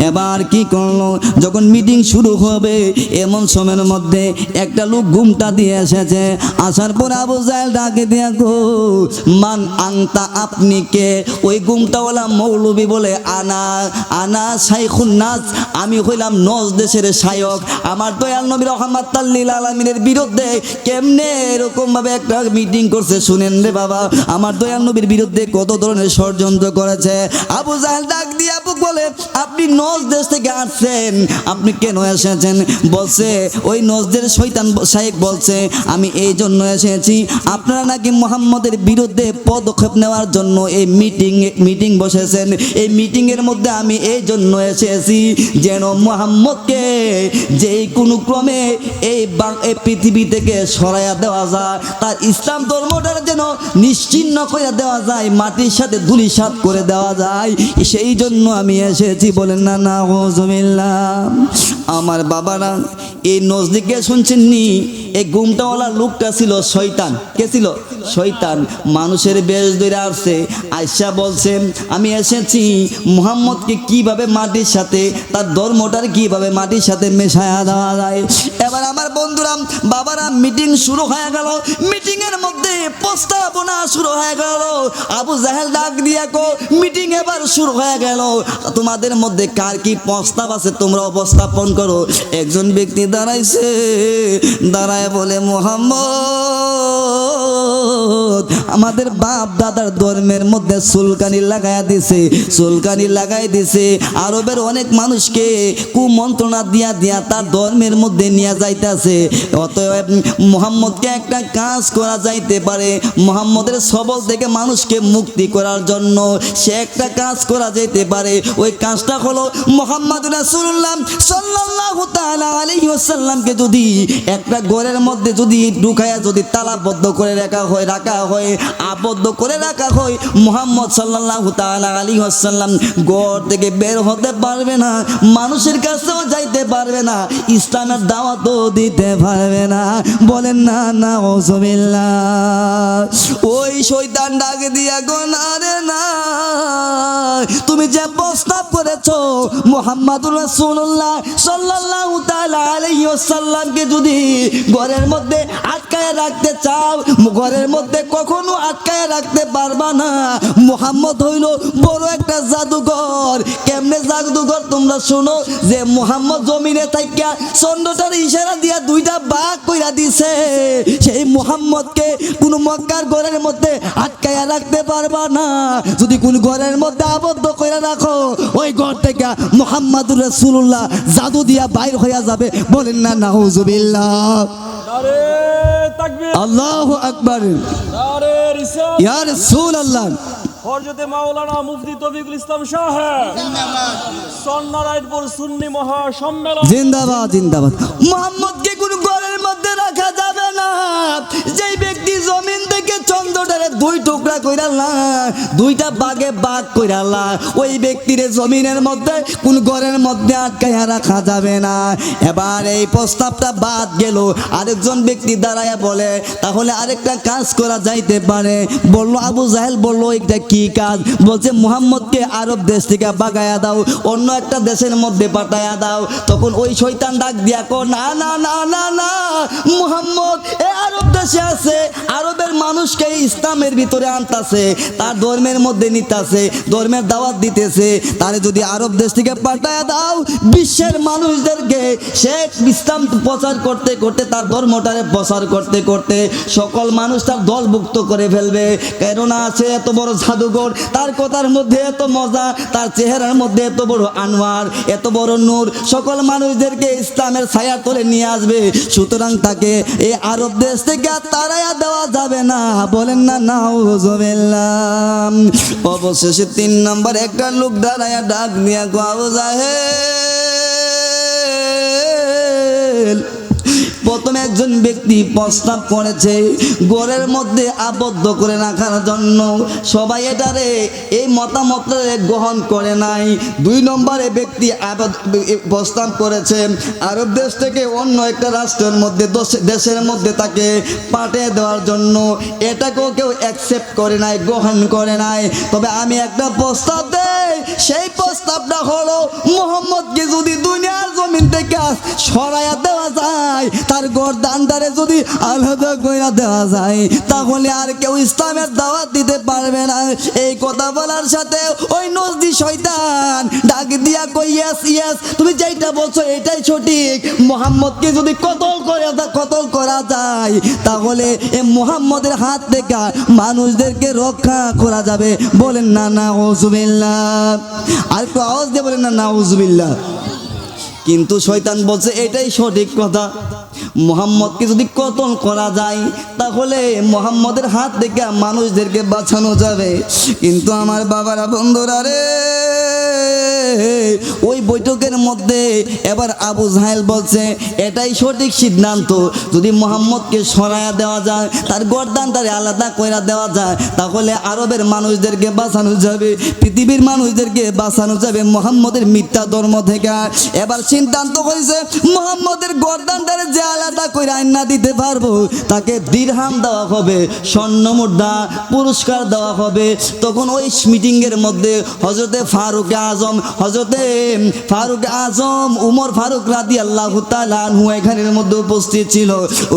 A: এবার কি করলো? যখন মিটিং শুরু হবে এমন সময়ের মধ্যে একটা লোক ঘুমটা দিয়ে এসেছে। আসার পর আবু জাহেল ডাকে দিয়া গো মান আংতা, আপনি কে? ওই ঘুমটাওয়ালা মৌলবী বলে আনা শাইখুন নাস, আমি হইলাম নজ দেশের শায়ক। আমার দয়াল নবী রহমাতুল লিল আলামিনের বিরুদ্ধে কেমনে এরকম ভাবে একটা মিটিং করছে শুনেন রে বাবা। আমার দয়াল নবীর বিরুদ্ধে কত ধরনের ষড়যন্ত্র করেছে। আবু জাহেল ডাক দিয়ে আপু বলে আপনি নজ দেশ থেকে আসছেন, আপনি কেন এসেছেন? বলছে ওই নজদের শয়তান শাইখ বলছে আমি এই জন্য এসেছি, আপনারা নাকি মুহাম্মদের বিরুদ্ধে পদক্ষেপ নেওয়ার জন্য এই মিটিং বসেছেন। এই মিটিংয়ের মধ্যে আমি এই জন্য এসেছি যেন মুহাম্মদকে যেই কোনো ক্রমে এই পৃথিবী থেকে সরাইয়া দেওয়া যায়, তার ইসলাম ধর্মটার যেন নিশ্চিহ্ন করে দেওয়া যায়, মাটির সাথে ধূলিসাৎ করে দেওয়া যায়, সেই জন্য আমি এসেছি। বলেন না নাউযুবিল্লাহ। আমার বাবারা এই নজদিকে শুনছেন নি? এই ঘুমটাওয়ালা লোকটা ছিল শয়তান। কে ছিল? শয়তান। মানুষের বেশ ধরে আসছে, আয়েশা বলছে আমি এসেছি মুহাম্মদকে কিভাবে মাটির সাথে, তার ধর্মটার কিভাবে মাটির সাথে মেশায়া দেওয়া যায়। এবার আমার বন্ধুরা বাবারা মিটিং শুরু হয়ে গেল। মিটিং এর মধ্যে প্রস্তাবনা শুরু হয়ে গেল। আবু জাহেল ডাক দিয়া কো মিটিং এবার শুরু হয়ে গেল, তোমাদের মধ্যে কার কি প্রস্তাব আছে তোমরা উপস্থাপন করো। একজন ব্যক্তি দাঁড়াইছে, দাঁড়ায় বলে মুহাম্মদ আমাদের বাপ দাদার ধর্মের মধ্যে চুলকানি লাগাইয়া দিছে, চুলকানি লাগাই দিছে, আরবের অনেক মানুষকে কুমন্ত্রণা দিয়া দিয়া তার ধর্মের মধ্যে নিয়ে যাইতেছে। অতএব মুহাম্মদকে একটা কাজ করা যাইতে পারে, মুহাম্মদের সবল থেকে মানুষকে মুক্তি করার জন্য সে একটা কাজ করা যেতে পারে। ওই কাজটা হলো মুহাম্মদ রাসূলুল্লাহ সাল্লাল্লাহু তাআলা আলাইহি ওয়াসাল্লামকে যদি একটা ঘরের মধ্যে যদি ঢুকায়া যদি তালাবদ্ধ করে রাখা হয় আবদ্ধ করে রাখা হয়, মুহাম্মদ সাল্লাল্লাহু তাআলা আলাইহি ওয়াসাল্লাম ঘর থেকে বের হতে পারবে না, মানুষের কাছেও যাইতে পারবে না, ইসলামের দাওয়াতও দিতে পারবে না। বলেন না নাউযুবিল্লাহ। ওই শয়তান ডাক দিয়া গো না রে না, তুমি যে প্রস্তাব করেছো মুহাম্মদুর রাসূলুল্লাহ সাল্লাল্লাহু তাআলা আলাইহি ওয়াসাল্লামকে যদি ঘরের মধ্যে আটকায় রাখতে চাও, ঘরের মধ্যে কখনো আটকায় রাখতে পারবা না। মুহাম্মদ হইল বড় একটা জাদুঘর। কেমনে জাদুঘর তোমরা শোনো, যে মুহাম্মদ জমিনে থাইকা চন্দ্রটার ইশারা দিয়া দুইটা ভাগ কইরা দিছে। সেই মুহাম্মদকে কোন মক্কার ঘরের মধ্যে আটকায় রাখতে পারবা না। যদি কোন ঘরের মধ্যে আবদ্ধ করে রাখো, ওই ঘর থেকে মুহাম্মদুর রাসূলুল্লাহ জাদু দিয়া বাইর হইয়া যাবে। বলেন না নাউযুবিল্লাহ।
B: নারে তাকবীর,
A: আল্লাহু আকবার,
B: নারে রিসালাত,
A: ইয়া রাসূলুল্লাহ।
B: হযরত মাওলানা মুফতি তৌফিকুল ইসলাম সাহেব জিন্দাবাদ, সন্নারায়ণপুর সুন্নি মহাসম্মেলন
A: জিন্দাবাদ জিন্দাবাদ। মুহাম্মদকে কোন ঘরের মধ্যে রাখা যাবে না। যেই ব্যক্তি জমিন থেকে চন্দ্রটারে দুই টুকরা কইরালা, দুইটা বাগে বাগ কইরালা, ওই ব্যক্তির জমিনের মধ্যে কোন ঘরের মধ্যে আটকাইয়া রাখা যাবে না। এবার এই প্রস্তাবটা বাদ গেল। আরেকজন ব্যক্তি দাঁড়ায়া বলে তাহলে আরেকটা কাজ করা যাইতে পারে। বললো আবু জাহেল বলল এটা কি কাজ? বলছে মুহাম্মদকে আরব দেশ থেকে বাগায়া দাও, অন্য একটা দেশের মধ্যে পাঠায়া দাও। তখন ওই শয়তান ডাক দিয়া কো না না না না না, মুহাম্মদ এ আরব দেশে আছে, আরবের মানুষকে ইসলামের ভিতরে আনতাছে, তার ধর্মের মধ্যে নিতাছে, ধর্মের দাওয়াত দিতেছে। তারে যদি আরব দেশ থেকে পাঠায়া দাও, বিশ্বের মানুষদেরকে সে ইসলাম প্রচার করতে করতে, তার ধর্মটারে প্রচার করতে করতে সকল মানুষ তার দলভুক্ত করে ফেলবে। কেননা আছে এত বড় জাদুঘর, তার কথার মধ্যে এত মজা, তার চেহারার মধ্যে এত বড় আনোয়ার, এত বড় নূর, সকল মানুষদেরকে ইসলামের ছায়া তলে নিয়ে আসবে। সুতরাং তাকে এই আরব দেশ থেকে তাড়াইয়া দেওয়া যাবে না। বলেন না নাউজুবিল্লাহ। অবশেষে 3 নম্বর একটা লোক দাঁড়াইয়া ডাক দিয়া কো আবু জাহেল, প্রথমে একজন ব্যক্তি প্রস্তাব করেছে ঘরের মধ্যে আবদ্ধ করে রাখার জন্য, সবাই এটারে এই মতামতটারে গ্রহণ করে নাই। 2 নম্বরে ব্যক্তি প্রস্তাব করেছে আরব দেশ থেকে অন্য একটা রাষ্ট্রের মধ্যে, দেশের মধ্যে তাকে পাঠিয়ে দেওয়ার জন্য, এটাকেও কেউ অ্যাকসেপ্ট করে নাই, গ্রহণ করে নাই। তবে আমি একটা প্রস্তাব দেই, সেই প্রস্তাবটা হলো মুহাম্মদকে যদি দুনিয়ার জমিন থেকে সরাইয়া দেওয়া যায়, তার গর্দানটারে যদি আলাদা কইরা দেওয়া যায়, তাহলে আর কেউ ইসলামের দাওয়াত দিতে পারবে না। এই কথা বলার সাথে ওই নজদি শয়তান ডাক দিয়া কই ইয়েস ইয়েস, তুমি যেটা বলছো এটাই সঠিক। মুহাম্মদকে যদি কতল করা যায়, তাহলে এই মুহাম্মদের হাত থেকে মানুষদেরকে রক্ষা করা যাবে। বলেন না নাউজুবিল্লাহ। আর একটু আওয়াজ দিয়ে বলেন না নাউজুবিল্লাহ। কিন্তু শয়তান বলছে এটাই সঠিক কথা, মুহাম্মদকে যদি কতল করা যায়, তাহলে মুহাম্মদের হাত থেকে মানুষদেরকে বাঁচানো যাবে। কিন্তু আমার বাবারা, বন্ধুরা রে, ওই বৈঠকের মধ্যে এবার আবু জাহেল বলছে এটাই সঠিক সিদ্ধান্ত, যদি মুহাম্মদকে সরাইয়া দেওয়া যায়, তার গর্দানটারে আলাদা কইরা দেওয়া যায়, তাহলে আরবের মানুষদেরকে বাঁচানো যাবে, পৃথিবীর মানুষদেরকে বাঁচানো যাবে মুহাম্মদের মিথ্যা ধর্ম থেকে। এবার সিদ্ধান্ত হয়েছে মুহাম্মদের গর্দানটারে যে আলাদা কইরা আইনা দিতে পারবো, তাকে দিরহাম দেওয়া হবে, স্বর্ণ মুদ্রা পুরস্কার দেওয়া হবে। তখন ওই মিটিংয়ের মধ্যে হযরতে ফারুক আজম উমর ফারুক রাদিয়াল্লাহু তাআলা আনহু এখানের মধ্যে উপস্থিত ছিল।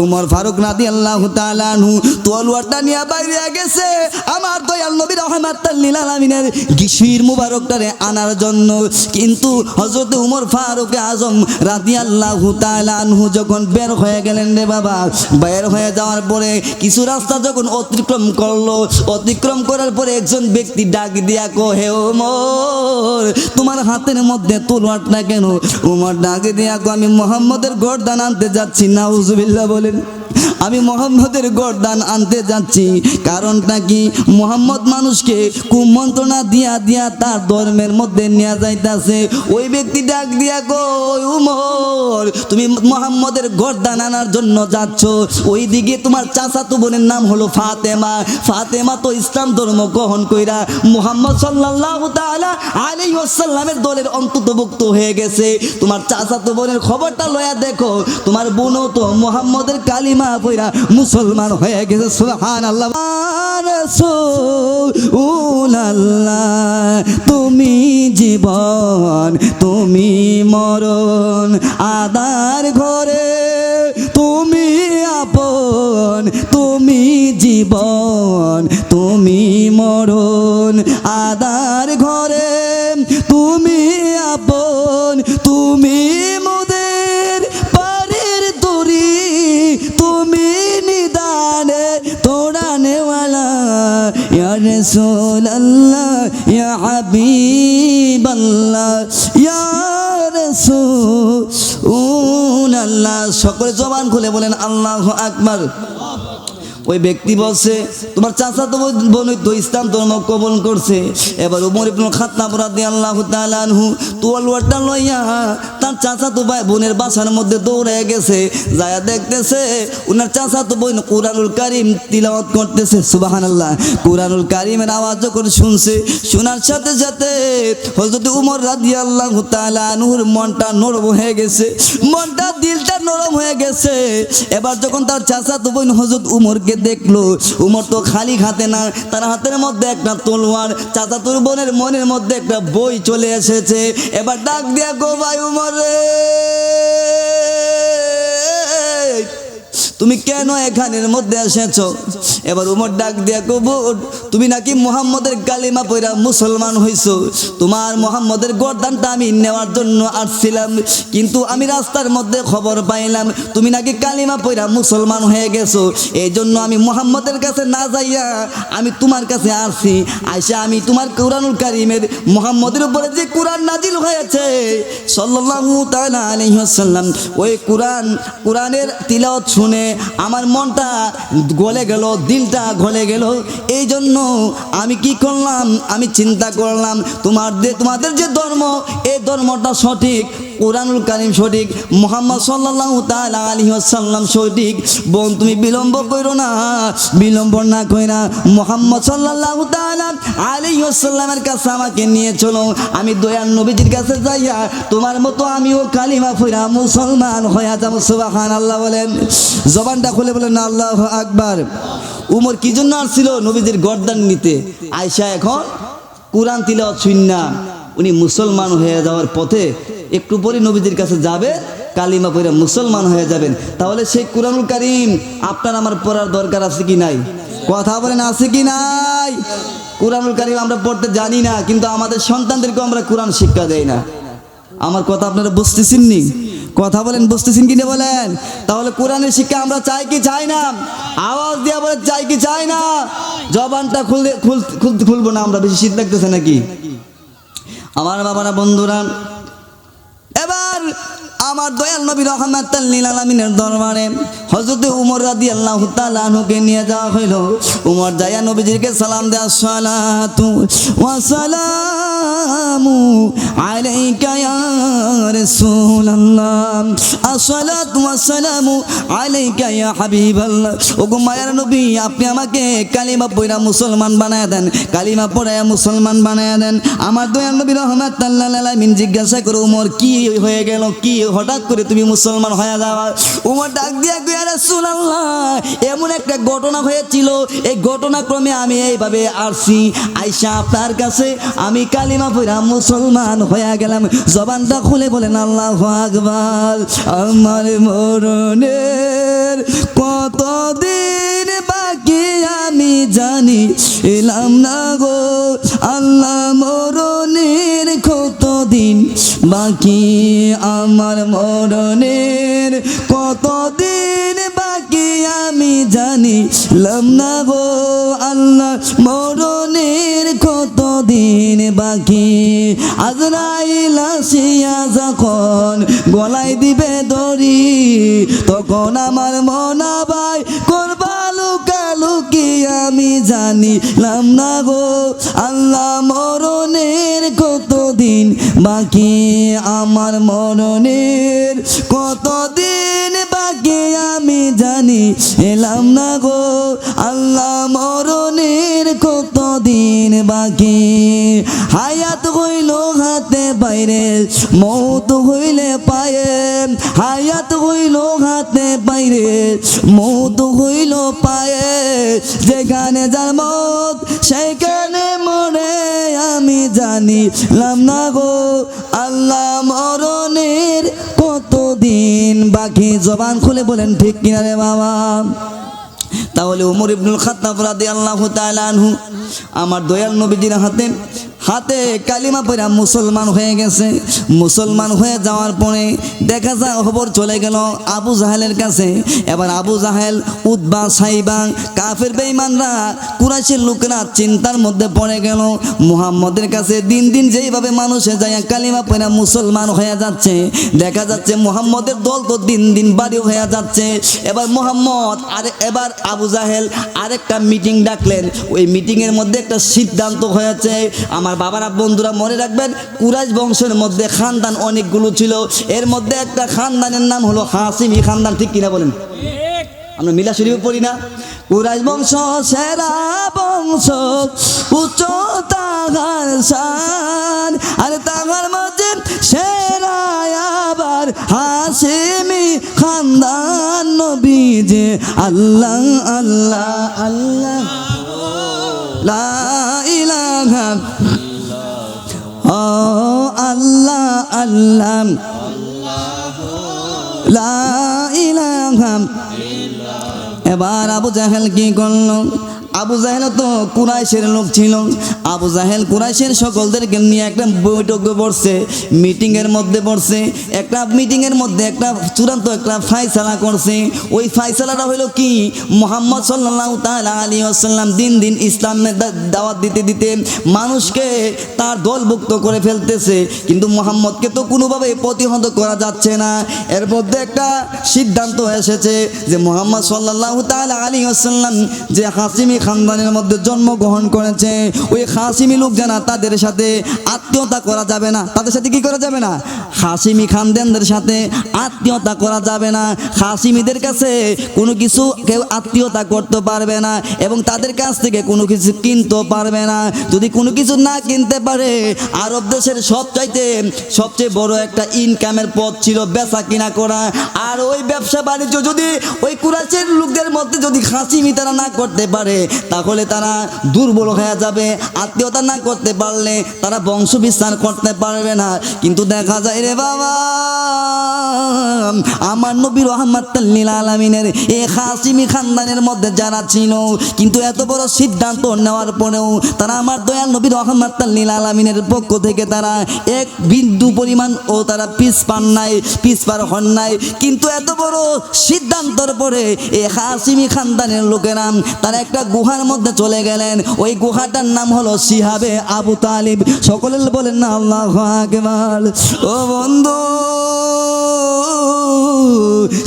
A: উমর ফারুক রাদিয়াল্লাহু তাআলা আনহু তলোয়ারটা নিয়ে বাইরে গেছে আমার দয়াল নবী রাহমাতাল লিল আলামিনের গিশির মুবারকটারে আনার জন্য। কিন্তু হযরতে উমর ফারুক আজম রাদিয়াল্লাহু তাআলা আনহু যখন বের হয়ে গেলেন রে বাবা, বের হয়ে যাওয়ার পরে কিছু রাস্তা যখন অতিক্রম করলো, অতিক্রম করার পরে একজন ব্যক্তি ডাক দিয়া কহে ওমর, তোমার হাতের মধ্যে তলোয়ারটা কেন? উমর ডাক দিয়া কো আমি মুহাম্মদের গর্দান আনতে যাচ্ছি। নাউজুবিল্লাহ বলেন। আমি মুহাম্মদের গর্দান আনতে যাচ্ছি। কারণটা কি? মুহাম্মদ মানুষকে কুমন্ত্রণা দিয়া দিয়া তার ধর্মের মধ্যে নিয়ে যাইতাছে। ওই ব্যক্তি ডাক দিয়া কই উমর, তুমি মুহাম্মদের গর্দান আনার জন্য যাচ্ছ, ওইদিকে তোমার চাচাতো বোনের নাম হলো ফাতেমা। ফাতেমা তো ইসলাম ধর্ম গ্রহণ কইরা মুহাম্মদ সাল্লাল্লাহু তাআলা আলাইহি ওয়াসাল্লামের দলের অন্তর্ভুক্ত হয়ে গেছে। তোমার চাচাতো বোনের খবরটা লয়া দেখো, তোমার বোনও তো মুহাম্মদের কালিমা পয়রা মুসলমান হয়ে গেছে। সুবহানাল্লাহ। রাসূলুল্লাহ, তুমি জীবন তুমি মরণ, আদার ঘরে তুমি আপন, তুমি জীবন তুমি মরণ, আদার ঘরে তুমি আপন, তুমি মোদের পারের তরি, তুমি নিদানে তোড়ানেওয়ালা, ইয়া রাসূলুল্লাহ ইয়া হাবিবাল্লাহ ইয়া রাসূলুল্লাহ। সকলে জবান খুলে বলেন আল্লাহু আকবার। ওই ব্যক্তি বলছে তোমার চাচাতো বোন তো ইসলাম ধর্ম কবুল করছে। এবার ওমর ইবনুল খাত্তাব রাদিয়াল্লাহু তাআলা আনহু তলোয়ারটা লইয়া তার চাচাতো ভাই বোনের বাসার মধ্যে দৌড়ে গেছে, যায় দেখতেছে ওনার চাচাতো বোন কুরআনুল কারীম তিলাওয়াত করতেছে। সুবহানাল্লাহ। কুরআনুল কারীমের আওয়াজ যখন শুনছে, শোনার সাথে সাথে হযরত ওমর রাদিয়াল্লাহু তাআলা আনহুর মনটা নরম হয়ে গেছে, মনটা দিলটা নরম হয়ে গেছে। এবার যখন তার চাচাতো বোন হযরত উমরকে দেখলো, উমর তো খালি হাতে না, তার হাতের মধ্যে একটা তলোয়ার, চাচাতো বোনের মনের মধ্যে একটা বই চলে এসেছে। এবার ডাক দিয়া গো ভাই উমর রে, তুমি কেন এখানের মধ্যে এসেছো? এবার উমর ডাক দিয়া কবুর, তুমি নাকি মুহাম্মদের কালিমা পড়া মুসলমান হইছো, তোমার মুহাম্মদের গর্দানটা আমি নেওয়ার জন্য আসছিলাম, কিন্তু আমি রাস্তার মধ্যে খবর পাইলাম তুমি নাকি কালিমা পড়া মুসলমান হয়ে গেছো। এই জন্য আমি মুহাম্মদের কাছে না যাইয়া আমি তোমার কাছে আসছি। আইসা আমি তোমার কুরআনুল কারীমের মুহাম্মদের উপরে যে কুরআন নাজিল হয়েছে সাল্লাল্লাহু তাআলা আলাইহি ওয়াসাল্লাম, ওই কুরআনের তিলাওয়াত শুনে আমার মনটা গলে গেল, দিলটা গলে গেল। এই জন্য আমি কি করলাম, আমি চিন্তা করলাম তোমাদের যে ধর্ম, এই ধর্মটা সঠিক, কুরআনুল কারীম সঠিক, মুহাম্মদ সাল্লাল্লাহু তাআলা আলাইহি ওয়াসাল্লাম সঠিক। বোন তুমি বিলম্ব করো না, বিলম্ব না কইরা মুহাম্মদ সাল্লাল্লাহু তাআলা আলাইহি ওয়াসাল্লামের কাছে আমাকে নিয়ে চলো, আমি দয়াল নবীজির কাছে যাইয়া তোমার মতো আমিও কালিমা পড়া মুসলমান হয়ে যাব। সুবহানাল্লাহ বলেন, জবানটা খুলে বলেন আল্লাহু আকবার। উমর কি জন্য আসছিল? নবীজির গর্দান নিতে। আয়েশা এখন কুরআন তিলাওয়াত শুননা উনি মুসলমান হয়ে যাওয়ার পথে, একটু পরে নবীজির কাছে যাবে, কালিমা পড়ে মুসলমান হয়ে যাবেন। তাহলে সেই কুরআনুল কারীম আপনার আমার পড়ার দরকার আছে কি নাই? কথা বলেন, আছে কি নাই? কুরআনুল কারীম আমরা পড়তে জানি না, কিন্তু আমাদের সন্তানদেরকে আমরা কুরআন শিক্ষা দেই না। আমার কথা আপনারা বুঝতেছেন নি? কথা বলেন, বুঝতেছেন কিনা বলেন? তাহলে কোরআনের শিক্ষা আমরা চাই কি চাই না? আওয়াজ দিয়ে বলে চাই কি চাই না? জবানটা খুলবো না আমরা, বেশি শীত লাগতেছে নাকি? আমার বাবারা, বন্ধুরা, এবার আমার দয়াল নবী রাহমাতাল লিল আলামিনের দরবারে হযরত উমর রাদিয়াল্লাহু তাআলা আনহুকে নিয়ে যাওয়া হইল। উমর যায়া নবীজিকে সালাম দেয়া, সালাতু ওয়া সালামু আলাইকা ইয়া রাসূলুল্লাহ, আসসালাতু ওয়া সালামু আলাইকা ইয়া হাবিবাল্লাহ। ওগো মায়ার নবী, আপনি আমাকে কালিমা পড়া মুসলমান বানায় দেন, কালিমা পড়ায়া মুসলমান বানায় দেন। আমার দয়াল নবী রাহমাতাল লিল আলামিন জিজ্ঞাসা করে, উমর কি হয়ে গেল, কি হঠাৎ করে তুমি মুসলমান হয়ে যাওয়া? উমর ডাক দিয়া কইয়া, ইয়া রাসূলুল্লাহ, এমন একটা ঘটনা হয়েছিল, এই ঘটনাক্রমে আমি এইভাবে আসছি, আইসা আপনার কাছে আমি কালিমা পড়া মুসলমান হয়ে গেলাম। জবানটা খুলে বলেন আল্লাহু আকবার। আমার মরণের কতদিন বাকি আমি জানি এলাম না গো আল্লাহ, মরণের কতদিন বাকি, আমার মরণের কতদিন বাকি আমি জানিলাম না গো আল্লাহ, মরণের কতদিন বাকি। আজরাইল আসিয়া যখন গলায় দিবে দড়ি, তখন আমার মনা ভাই করবা লুকালুকি আমি জানিলাম না গো আল্লাহ, মরণের কতদিন বাকি, আমার মরণের কতদিন বাকি আমি জানি এলাম না গো আল্লাহ, মরণের কতদিন বাকি। হায়াত হইল হাতে বাইরে, মৌত হইলে পায়ে, হায়াত হইল হাতে বাইরে, মৌত হইল পায়ে, যেখানে যার মত সেখানে মরে আমি জানিলাম না গো আল্লাহ, মরণের কতদিন বাকি। জবান খুলে বলেন ঠিক কিনা রে বাবা? তাহলে ওমর ইবনুল খাত্তাব রাদিয়াল্লাহু তাআলা আনহু আমার দয়াল নবীজির হাতে কালিমা পড়া মুসলমান হয়ে গেছে। মুসলমান হয়ে যাওয়ার পরে দেখা যায় খবর চলে গেল আবু জাহেলের কাছে। এবার আবু জাহেল, উতবা, সাইবা, কাফের বেঈমানরা, কুরাইশের লোকেরা চিন্তার মধ্যে পড়ে গেল। মুহাম্মদের কাছে দিন দিন যেইভাবে মানুষে যায় কালিমা পড়া মুসলমান হয়ে যাচ্ছে, দেখা যাচ্ছে মুহাম্মদের দল তো দিন দিন বাড়ি হয়ে যাচ্ছে। এবার মুহাম্মদ এবার আবু জাহেল আরেকটা মিটিং ডাকলেন। ওই মিটিংয়ের মধ্যে একটা সিদ্ধান্ত হয়েছে। আমার বাবারা, বন্ধুরা মনে রাখবেন, কুরাইশ বংশের মধ্যে খানদান অনেকগুলো ছিল। এর মধ্যে একটা খানদানের নাম হলো হাসিমি খানদান। ঠিক কিনা বলেন? আমরা মিলা শরীফ পড়ি না? কুরাইশ বংশ সেরা বংশ, উচ্চ তাহার শান, আর তাহার মধ্যে সেরা আবার হাসিমি খানদান। নবীজি আল্লাহ আল্লাহ আল্লাহ লা ইলাহা ও আল্লাহ আল্লাহ লা ইলাহা। এবার আবু জাহেল কি করলো? আবু জাহেল তো কুরাইশের লোক ছিল। আবু জাহেল কুরাইশের সকলদেরকে নিয়ে একটা বৈঠকে বসছে, মিটিংয়ের মধ্যে বসছে। একটা মিটিংয়ের মধ্যে একটা চূড়ান্ত একটা ফায়সালা করছে। ওই ফায়সালাটা হলো কি, মুহাম্মদ সাল্লাল্লাহু তাআলা আলাইহি ওয়াসাল্লাম দিন দিন ইসলামের দাওয়াত দিতে দিতে মানুষকে তার দলভুক্ত করে ফেলতেছে, কিন্তু মুহাম্মদকে তো কোনোভাবে প্রতিহত করা যাচ্ছে না। এর মধ্যে একটা সিদ্ধান্ত এসেছে যে মুহাম্মদ সাল্লাল্লাহু তাআলা আলাইহি ওয়াসাল্লাম যে হাসিমি খানদানের মধ্যে জন্মগ্রহণ করেছে, ওই হাসিমি লোক জানা তাদের সাথে আত্মীয়তা করা যাবে না। তাদের সাথে কি করা যাবে না? হাসিমি খানদানদের সাথে আত্মীয়তা করা যাবে না। হাসিমিদের কাছে কোনো কিছু কেউ আত্মীয়তা করতে পারবে না এবং তাদের কাছ থেকে কোনো কিছু কিনতেও পারবে না। যদি কোনো কিছু না কিনতে পারে, আরব দেশের সবচেয়ে বড় একটা ইনকামের পথ ছিল বেচা কিনা করা। আর ওই ব্যবসা বাণিজ্য যদি ওই কুরাইশের লোকদের মধ্যে যদি হাসিমি তারা না করতে পারে, তাহলে তারা দুর্বল হয়ে যাবে। আত্মীয়তা না করতে পারলে তারা বংশ বিস্তার করতে পারবে না। কিন্তু দেখা যায় রে বাবা, আমার নবী রাহমাতুল লিল আলামিনের এই হাসিমি খানদানের মধ্যে যারা ছিল, কিন্তু এত বড় সিদ্ধান্ত নেওয়ার পরেও তারা আমার দয়াল নবী রাহমাতুল লিল আলামিনের পক্ষ থেকে তারা এক বিন্দু পরিমাণ ও তারা পিছপার হন নাই। কিন্তু এত বড় সিদ্ধান্তর পরে এই হাসিমি খানদানের লোকেরা তারা একটা গুহার মধ্যে চলে গেলেন। ওই গুহাটার নাম হলো শিহাবে আবু তালিব। সকলে বলেন না আল্লাহু আকবার। ও বন্ধু,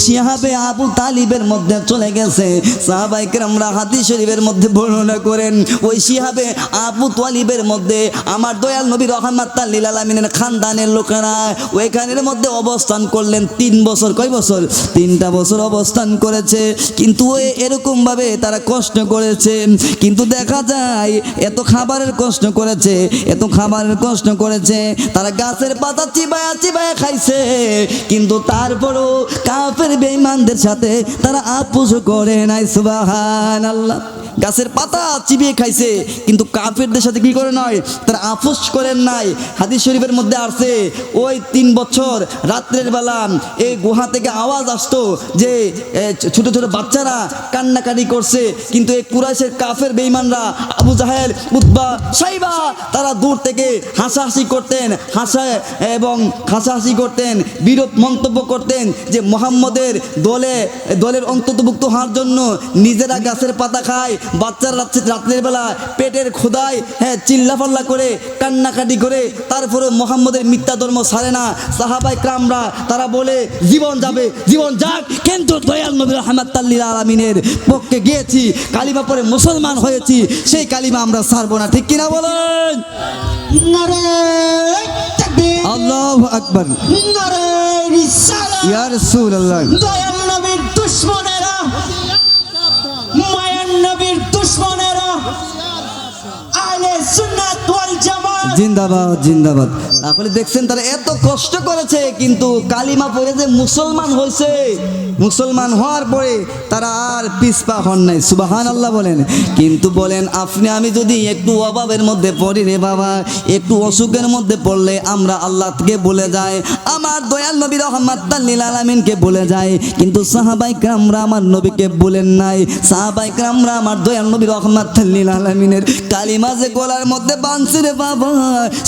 A: শিহাবে আবু তালিবের মধ্যে চলে গেছে। সাহাবায়ে কেরামরা হাদিস শরীফের মধ্যে বর্ণনা করেন, ওই শিহাবে আবু তালিবের মধ্যে আমার দয়াল নবী রাহমাতুল লিল আলামিনের খানদানের লোকেরা ওইখানের মধ্যে অবস্থান করলেন 3 বছর। কয় বছর? 3টা বছর অবস্থান করেছে। কিন্তু এরকম ভাবে তারা কষ্ট করেছে। কিন্তু দেখা যায় এত খাবারের কষ্ট করেছে, তারা গাছের পাতা চিবায়া খাইছে, কিন্তু তারপরও কাফের বেঈমানদের সাথে তারা আপোষ করে নাই। সুবহানাল্লাহ। গাছের পাতা চিবিয়ে খাইছে, কিন্তু কাফেরদের সাথে কি করে নয়, তারা আপোষ করেন নাই। হাদিস শরীফের মধ্যে আসছে, ওই 3 বছর রাত্রের বেলা এই গুহা থেকে আওয়াজ আসতো যে ছোট ছোট বাচ্চারা কান্নাকাটি করছে, কিন্তু এই কুরাইশের কাফের বেঈমানরা আবু জাহেল, উতবা, সাইবা তারা দূর থেকে হাসাহাসি করতেন, বিরূপ মন্তব্য করতেন যে মুহাম্মদের দলের অন্তর্ভুক্ত হওয়ার জন্য নিজেরা গাছের পাতা খায়, বাচ্চারা রাত্রের বেলা পেটের ক্ষুধায় চিল্লাফাল্লা করে কান্নাকাটি করে, তারপরে মুহাম্মদের মিথ্যা ধর্ম ছাড়ে না। সাহাবায়ে কেরামরা তারা বলে জীবন যাবে, জীবন যাক, কিন্তু দয়াল নবী রাহমাতুল লিল আলামিনের পক্ষে গিয়েছি, কালিমা পড়ে মুসলমান হয়েছি, সেই কালিমা আমরা ছাড়বো না। ঠিক কিনা বলেন? আল্লাহু আকবার। ইয়া রাসূলুল্লাহ।
C: দয়াল নবীর দুশমনেরা, মায়ার নবীর দুশমনেরা, আহলে সুন্নাত ওয়াল জামাত
A: জিন্দাবাদ জিন্দাবাদ। তাহলে দেখছেন তারা এত কষ্ট করেছে, কিন্তু কালিমা পড়ে যে মুসলমান হয়েছে, মুসলমান হওয়ার পরে তারা আর পিছপা হন নাই। সুবহানাল্লাহ বলেন। কিন্তু বলেন আপনি আমি যদি একটু অভাবের মধ্যে পড়ি রে বাবা, একটু অসুখের মধ্যে পড়লে আমরা আল্লাহকে বলে যাই, আমার দয়াল নবী রাহমাতাল লিল আলামিনকে বলে যাই, কিন্তু সাহাবায়ে কেরামরা আমার নবীকে বলেন নাই। সাহাবায়ে কেরামরা আমার দয়াল নবী রাহমাতাল লিল আলামিনের কালিমা যে গলার মধ্যে বাঁধছে রে বাবা,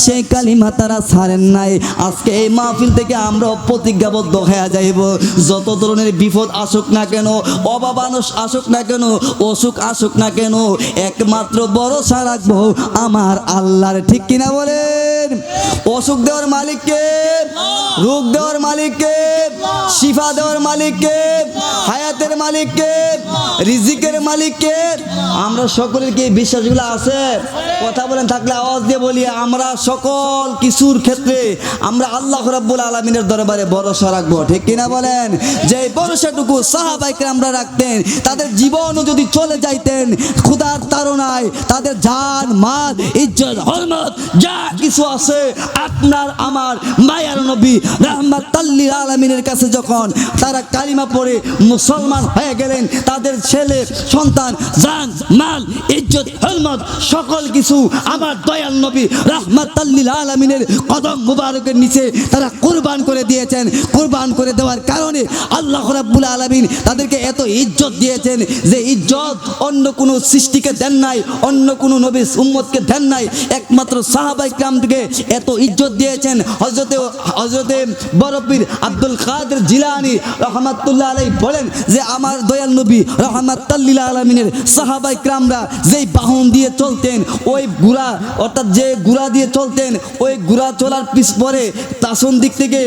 A: সেই কালিমা তারা ছাড়েন নাই। আজকে এই মাহফিল থেকে আমরা প্রতিজ্ঞাবদ্ধ হয়ে যাইব, যত ধরনের বিপদ আসুক না কেন, অভাব আসুক না কেন, অসুখ আসুক না কেন, একমাত্র ভরসা রাখবো আমার আল্লাহর। ঠিক কিনা বলেন? অসুখ দেওয়ার মালিককে, রোগ দেওয়ার মালিককে, শিফা দেওয়ার মালিককে, হায়াতের মালিককে, রিজিকের মালিককে। আমরা সকলের কি বিশ্বাসগুলো আছে? কথা বলেন, থাকলে আওয়াজ দিয়ে বলি। আমরা সকল কিছুর ক্ষেত্রে আমরা আল্লাহ রাব্বুল আলামিনের দরবারে ভরসা রাখবো। ঠিক কিনা বলেন? যে ভরসাটুকু সাহাবায়ে কেরামরা রাখতেন, তাদের জীবনও যদি চলে যাইতেন খোদার তাড়নায়, তাদের জান মাল ইজ্জত হরমত যা কিছু আছে, আপনার আমার মায়ার নবী রাহমাতাল লিল আলামিনের কাছে যখন তারা কালিমা পড়ে মুসলমান হয়ে গেলেন, তাদের ছেলে সন্তান জান মাল ইজ্জত হরমত সকল কিছু আমার দয়াল নবী রাহমাতাল লিল আলামিনের কদম মুবারকের নিচে তারা কুরবান করে দিয়েছেন। কুরবান করে দেওয়ার কারণে আল্লাহ রাব্বুল আলামিন তাদেরকে এত ইজ্জত দিয়েছেন, যে ইজ্জত অন্য কোনো সৃষ্টিকে দেন নাই, অন্য কোনো নবীর উম্মতকে দেন নাই। একমাত্র সাহাবায়ে কেরামকে এত ইজ্জত দিয়েছেন। হযরতে বড়পীর আব্দুল কাদের জিলানী রাহমাতুল্লাহ আলাইহি বলেন যে আমার দয়াল নবী রাহমাতাল লিল আলামিনের সাহাবায়ে কেরামরা যেই বাহন দিয়ে চলতেন, ওই গুড়া অর্থাৎ যে গুড়া দিয়ে চলতেন, ওই গুড়া চলার পিছ পরে তাসন দিক থেকে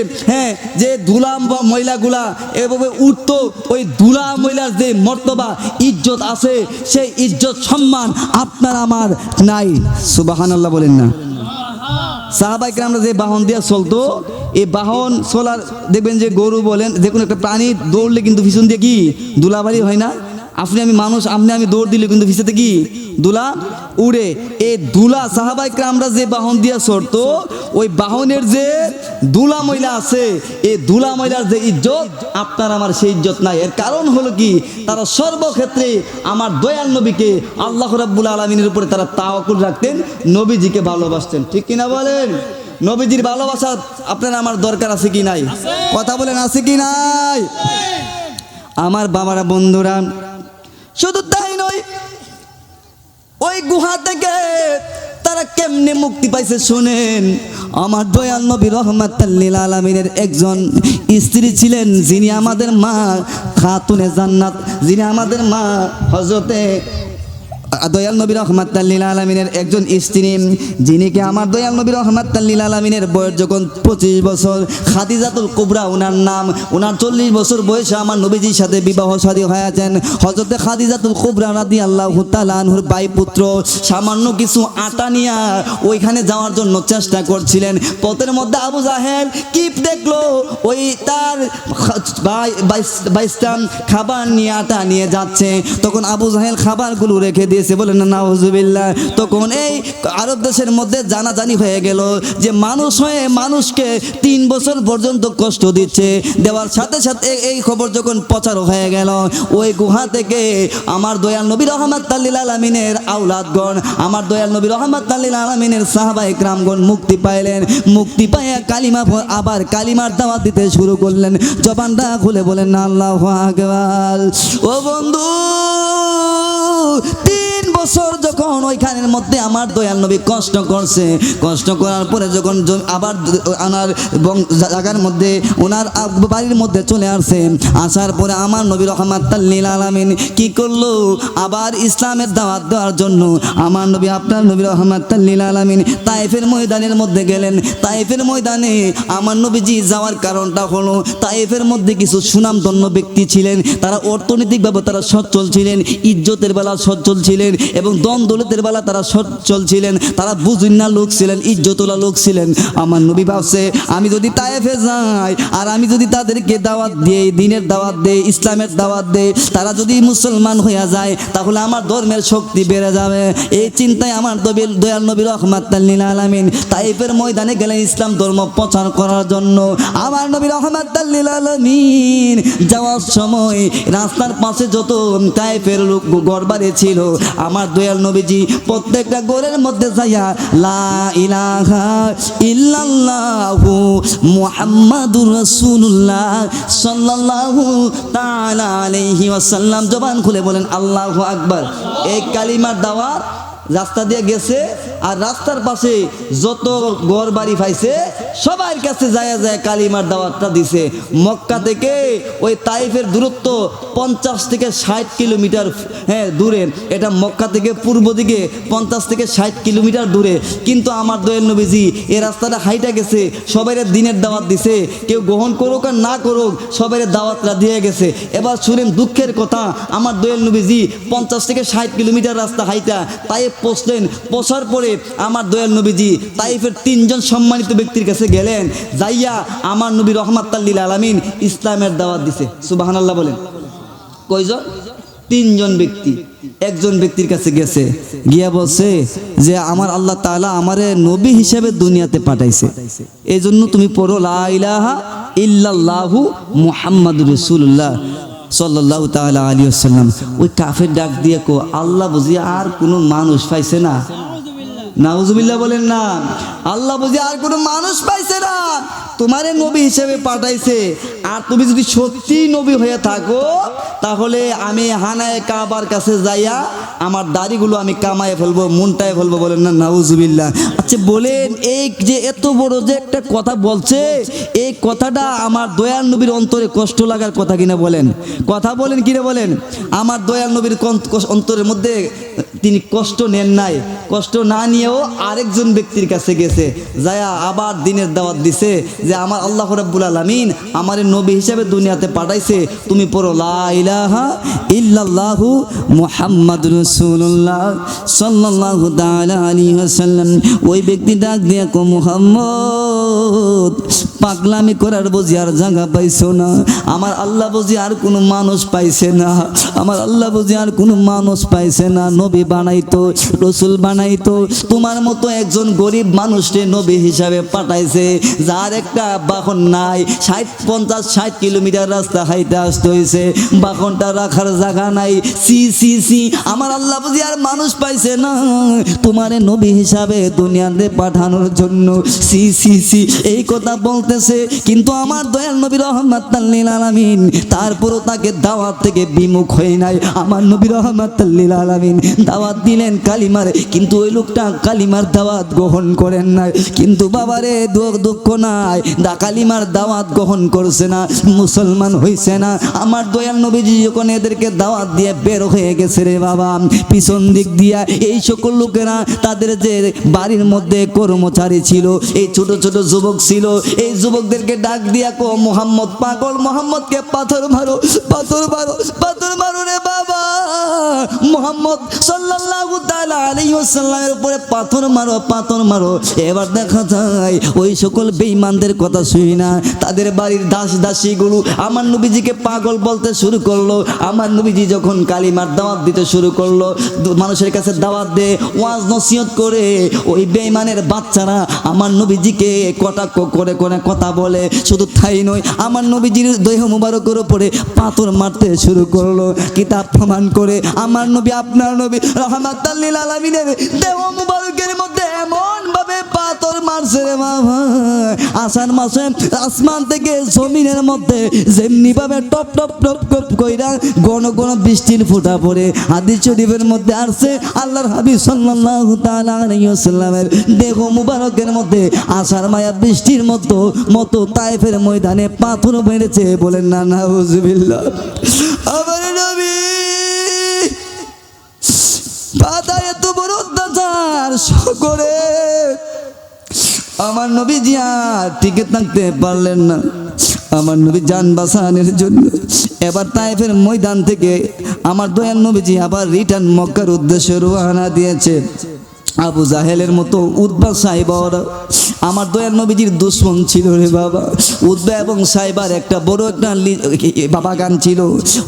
A: যে ধুলা ময়লাগুলা এভাবে উঠতো, ওই ধুলা ময়লার যে মর্তবা ইজ্জত আছে, সেই ইজ্জত সম্মান আপনার আমার নাই। সুবহানাল্লাহ বলেন না? সাহাবায়ে কেরামরা যে বাহন দিয়ে চলতো, এই বাহন চলার দেখবেন যে গরু বলেন যে কোনো একটা প্রাণী দৌড়লে কিন্তু পিছন দিয়ে কি ধুলাবালি হয় না? আপনি আমি মানুষ, আপনি আমি দৌড় দিলে কিন্তু পিছাতে কি ধুলা উড়ে। এই ধুলা সাহাবায়ে কেরামরা যে বাহন দিয়ে চড়তো, ওই বাহনের যে ধুলা ময়লা আছে, এই ধুলা ময়লার যে ইজ্জত আপনার আমার সেই ইজ্জত নাই। এর কারণ হলো কি, তারা সর্বক্ষেত্রে আমার দয়াল নবীকে আল্লাহ রাব্বুল আলামিনের উপরে তারা তাওয়াক্কুল রাখতেন, নবীজিকে ভালোবাসতেন। ঠিক কিনা বলেন? নবীজির ভালোবাসা আপনার আমার দরকার আছে কি নাই? কথা বলেন, আছে কি নাই? আমার বাবারা, বন্ধুরা, শুধু তাই নয়, ওই গুহা থেকে তারা কেমনে মুক্তি পাইছে শুনেন। আমার দয়াল নবী রাহমাতাল লিল আলামিনের একজন স্ত্রী ছিলেন, যিনি আমাদের মা খাতুনে জান্নাত, যিনি আমাদের মা হযরতে দয়াল নবী রাহমাতাল লিল আলামিনের একজন স্ত্রী, যিনি কি আমার দয়াল নবী রাহমাতাল লিল আলামিনের বয়স যখন 25 বছর, খাদিজাতুল কুবরা ওনার নাম। ওনার 40 বছর বয়সে আমার নবীজির সাথে বিবাহ শাদী হয়েছেন। হযরতে খাদিজাতুল কুবরা রাদিয়াল্লাহু তাআলা আনহুর ভাই পুত্র সামান্য কিছু আটা নিয়ে ওইখানে যাওয়ার জন্য চেষ্টা করছিলেন। পথের মধ্যে আবু জাহেল কি দেখলো, ওই তার বাইশটা খাবার নিয়ে আটা নিয়ে যাচ্ছে। তখন আবু জাহেল খাবারগুলো রেখে দিয়েছে, বলেন না নাউজুবিল্লাহ। তখন এই আরব দেশের মধ্যে জানাজানি হয়ে গেল যে মানুষ হয়ে মানুষকে 3 বছর পর্যন্ত কষ্ট দিচ্ছে। দেওয়ার সাথে সাথে এই খবর যখন প্রচার হয়ে গেল, ওই গুহা থেকে আমার দয়াল নবী রাহমাতাল লিল আলামিনের আওলাদগণ, আমার দয়াল নবী রাহমাতাল লিল আলামিনের সাহাবায়ে কেরামগণ মুক্তি পাইলেন। মুক্তি পাইয়া কালিমা আবার কালিমার দাওয়াত দিতে শুরু করলেন। জবানটা খুলে বলেন না আল্লাহু আকবার। ও বন্ধু, 3 বছর যখন ওইখানের মধ্যে আমার দয়াল নবী কষ্ট করছে, কষ্ট করার পরে যখন আবার ওনার জায়গার মধ্যে ওনার বাড়ির মধ্যে চলে আসছে, আসার পরে আমার নবী রাহমাতাল লিল আলামিন কি করলো, আবার ইসলামের দাওয়াত দেওয়ার জন্য আমার নবী আপনার নবী রাহমাতাল লিল আলামিন তায়েফের ময়দানের মধ্যে গেলেন। তায়েফের ময়দানে আমার নবীজি যাওয়ার কারণটা হলো, তায়েফের মধ্যে কিছু সুনামধন্য ব্যক্তি ছিলেন, তারা অর্থনৈতিকভাবে তারা সচ্ছল ছিলেন, ইজ্জতে ইজ্জতের বেলা সচ্ছল ছিলেন এবং দন দৌলতের বেলা তারা সচ্ছল ছিলেন, তারা বুঝুন্না লোক ছিলেন, ইজ্জতওয়ালা লোক ছিলেন। আমার নবী ভাবছে আমি যদি তায়েফে যাই আর আমি যদি তাদেরকে দাওয়াত দেই, দিনের দাওয়াত দেই, ইসলামের দাওয়াত দেই, তারা যদি মুসলমান হইয়া যায় তাহলে আমার ধর্মের শক্তি বেড়ে যাবে। এই চিন্তায় আমার দয়াল নবী রহমাতুল লিল আলামিন তায়েফের ময়দানে গেলেন ইসলাম ধর্ম প্রচার করার জন্য। আমার নবী রহমাতুল লিল আলামিন যাওয়ার সময় রাস্তার পাশে যত তায়েফের লোক গড়বাড়ি ছিল, আমার দয়াল নবীজি প্রত্যেকটা গোরের মধ্যে যাইয়া লা ইলাহা ইল্লাল্লাহু মুহাম্মাদুর রাসূলুল্লাহ সাল্লাল্লাহু তাআলা আলাইহি ওয়াসাল্লাম জবান খুলে বলেন আল্লাহু আকবার। এই কালিমার দাওয়াত রাস্তা দিয়ে গেছে আর রাস্তার পাশে যত ঘর বাড়ি পাইছে সবার কাছে যায় যায় কালিমার দাওয়াতটা দিছে। মক্কা থেকে ওই তাইফের দূরত্ব 50 থেকে 60 কিলোমিটার দূরে। এটা মক্কা থেকে পূর্ব দিকে 50 থেকে 60 কিলোমিটার দূরে। কিন্তু আমার দয়াল নবীজি এই রাস্তাটা হাইটা গেছে, সবাই দিনের দাওয়াত দিছে, কেউ গ্রহণ করুক আর না করুক সবাই দাওয়াতটা দিয়ে গেছে। এবার শুনেন দুঃখের কথা, আমার দয়াল নবীজি 50 থেকে 60 কিলোমিটার রাস্তা হাইটা তাইফ পৌঁছলেন। পৌঁছার পরে আমার দয়াল নবীজি তাইফের 3 জন সম্মানিত ব্যক্তির কাছে গেলেন, যাইয়া আমার নবী রহমাতুল লিল আলামিন ইসলামের দাওয়াত দিছে। সুবহানাল্লাহ বলেন। কয়জন? 3 জন ব্যক্তি। একজন ব্যক্তির কাছে গেছে, গিয়া বলছে যে আমার আল্লাহ তাআলা আমারে নবী হিসেবে দুনিয়াতে পাঠাইছে, এই জন্য তুমি পড়ো লা ইলাহা ইল্লাল্লাহু মুহাম্মাদুর রাসূলুল্লাহ সাল্লাল্লাহু তাআলা আলাইহি ওয়াসাল্লাম। ওই কাফের ডাক দিয়ে কো আল্লাহ বুঝি আর কোনো মানুষ পাইছে না? নাউজুবিল্লাহ বলেন না। আল্লাহ বুঝি আর কোনো মানুষ পাইছে না, তোমারে নবী হিসেবে পাঠাইছে। আর তুমি যদি সত্যি নবী হয়ে থাকো তাহলে আমি হানায়ে কাবার কাছে যাইয়া আমার দাড়িগুলো আমি কামায়ে ফেলবো, মুন্টায় ফেলবো। বলেন না নাউজুবিল্লাহ। আচ্ছা বলেন এই যে এত বড় যে একটা কথা বলছে, এই কথাটা আমার দয়াল নবীর অন্তরে কষ্ট লাগার কথা কিনা বলেন? কথা বলেন কিনা বলেন? আমার দয়াল নবীর অন্তরের মধ্যে তিনি কষ্ট নেন নাই। কষ্ট না নিয়েও আরেকজন ব্যক্তির কাছে গেছে, যায়া আবার দিনের দাওয়াত দিছে যে আমার আল্লাহ রাব্বুল আলামিন আমারে নবী হিসেবে দুনিয়াতে পাঠাইছে, তুমি পড়ো লা ইলাহা ইল্লাল্লাহু মুহাম্মাদুর রাসূলুল্লাহ সাল্লাল্লাহু তাআলা আলাইহি ওয়াসাল্লাম। ওই ব্যক্তি ডাক দিয়া কো মুহাম্মদ পাগলামি করার বুঝি আর জায়গা পাইছো না? আমার আল্লাহ বুঝি আর কোনো মানুষ পাইছে না? আমার আল্লাহ বুঝি আর কোনো মানুষ পাইছে না? নবী বানাইতো, রসুল বানাইতো, তোমার মতো একজন গরিব মানুষকে নবী হিসাবে পাঠাইছে, যার একটা বাহন নাই, 50-60 কিলোমিটার রাস্তা হাইতে আসতে হয়েছে, বাহনটা রাখার জায়গা নাই। সি সি সি, আমার আল্লাহ বুঝি আর মানুষ পাইছে না তোমারে নবী হিসাবে দুনিয়াতে পাঠানোর জন্য? সি সি সি, এই কথা বলতেছে। কিন্তু আমার দয়াল নবী রহমাতুল লিল আলামিন তারপরও তাকে দাওয়াত থেকে বিমুখ হয়ে নাই। আমার নবী রহমাতুল লিল আলামিন দাওয়াত দিলেন কালিমার, কিন্তু ওই লোকটা কালিমার দাওয়াত গ্রহণ করেন নাই। কিন্তু বাবারে দুঃখ নাই, কালিমার দাওয়াত গ্রহণ করছে না, মুসলমান হইছে না। আমার দয়াল নবীজি যখন এদেরকে দাওয়াত দিয়ে বের হয়ে গেছে রে বাবা, পিছন দিক দিয়া এই সকল লোকেরা তাদের যে বাড়ির মধ্যে কর্মচারী ছিল, এই ছোট ছোট যুবক ছিল, এই যুবকদেরকে ডাক দিয়া কো মোহাম্মদ পাগল, মোহাম্মদকে পাথর মারো, পাথর মারো, পাথর মারো রে বাবা, মুহাম্মদ সাল্লাল্লাহু তাআলা আলাইহি ওয়াসাল্লামের উপরে পাথর মারো, পাথর মারো। এবার দেখা যায় ওই সকল বেঈমানদের কথা শুনি না, তাদের বাড়ির দাস দাসীগুলো আমার নবীজিকে পাগল বলতে শুরু করলো। আমার নবীজি যখন কালিমার দাওয়াত দিতে শুরু করলো, মানুষের কাছে দাওয়াত দে, ওয়াজ নসিহত করে, ওই বেঈমানের বাচ্চারা আমার নবীজিকে কটাক্ষ করে করে কথা বলে। শুধু তাই নয়, আমার নবীজির দেহ মুবারকের উপরে পাথর মারতে শুরু করলো। কিতাব প্রমাণ করে আমার নবী, আপনার নবী রহমাতুল লিল আলামিনের দেহ মুবারকের মধ্যে এমন ভাবে পাথর মারছে রে বাবা, আষাঢ় মাসে আসমান থেকে জমিনের মধ্যে যেমনি ভাবে টপ টপ টপ টপ কইরা ঘন ঘন বৃষ্টির ফোঁটা পড়ে। হাদিস শরীফের মধ্যে আসছে আল্লাহর হাবিব সাল্লাল্লাহু তাআলা আলাইহি ওয়াসাল্লামের দেহ মুবারকের মধ্যে আষাঢ় মায়া বৃষ্টির মতো তায়েফের ময়দানে পাথর মেরেছে। বলেন না নাউজুবিল্লাহ। আমার নবী বাদায় এত বড় অত্যাচার করে আমার নবীজি আর টিকে থাকতে পারলেন না। আমার নবী জান বাঁচানোর জন্য এবার তায়েফের ময়দান থেকে আমার দয়াল নবীজি আবার রিটার্ন মক্কার উদ্দেশ্যে রওনা দিয়েছে। আবু জাহেলের মতো উতবা সাইবার আমার দয়াল নবীজির দুশ্মন ছিল রে বাবা। উতবা এবং সাইবার একটা বড় একটা বাগান ছিল।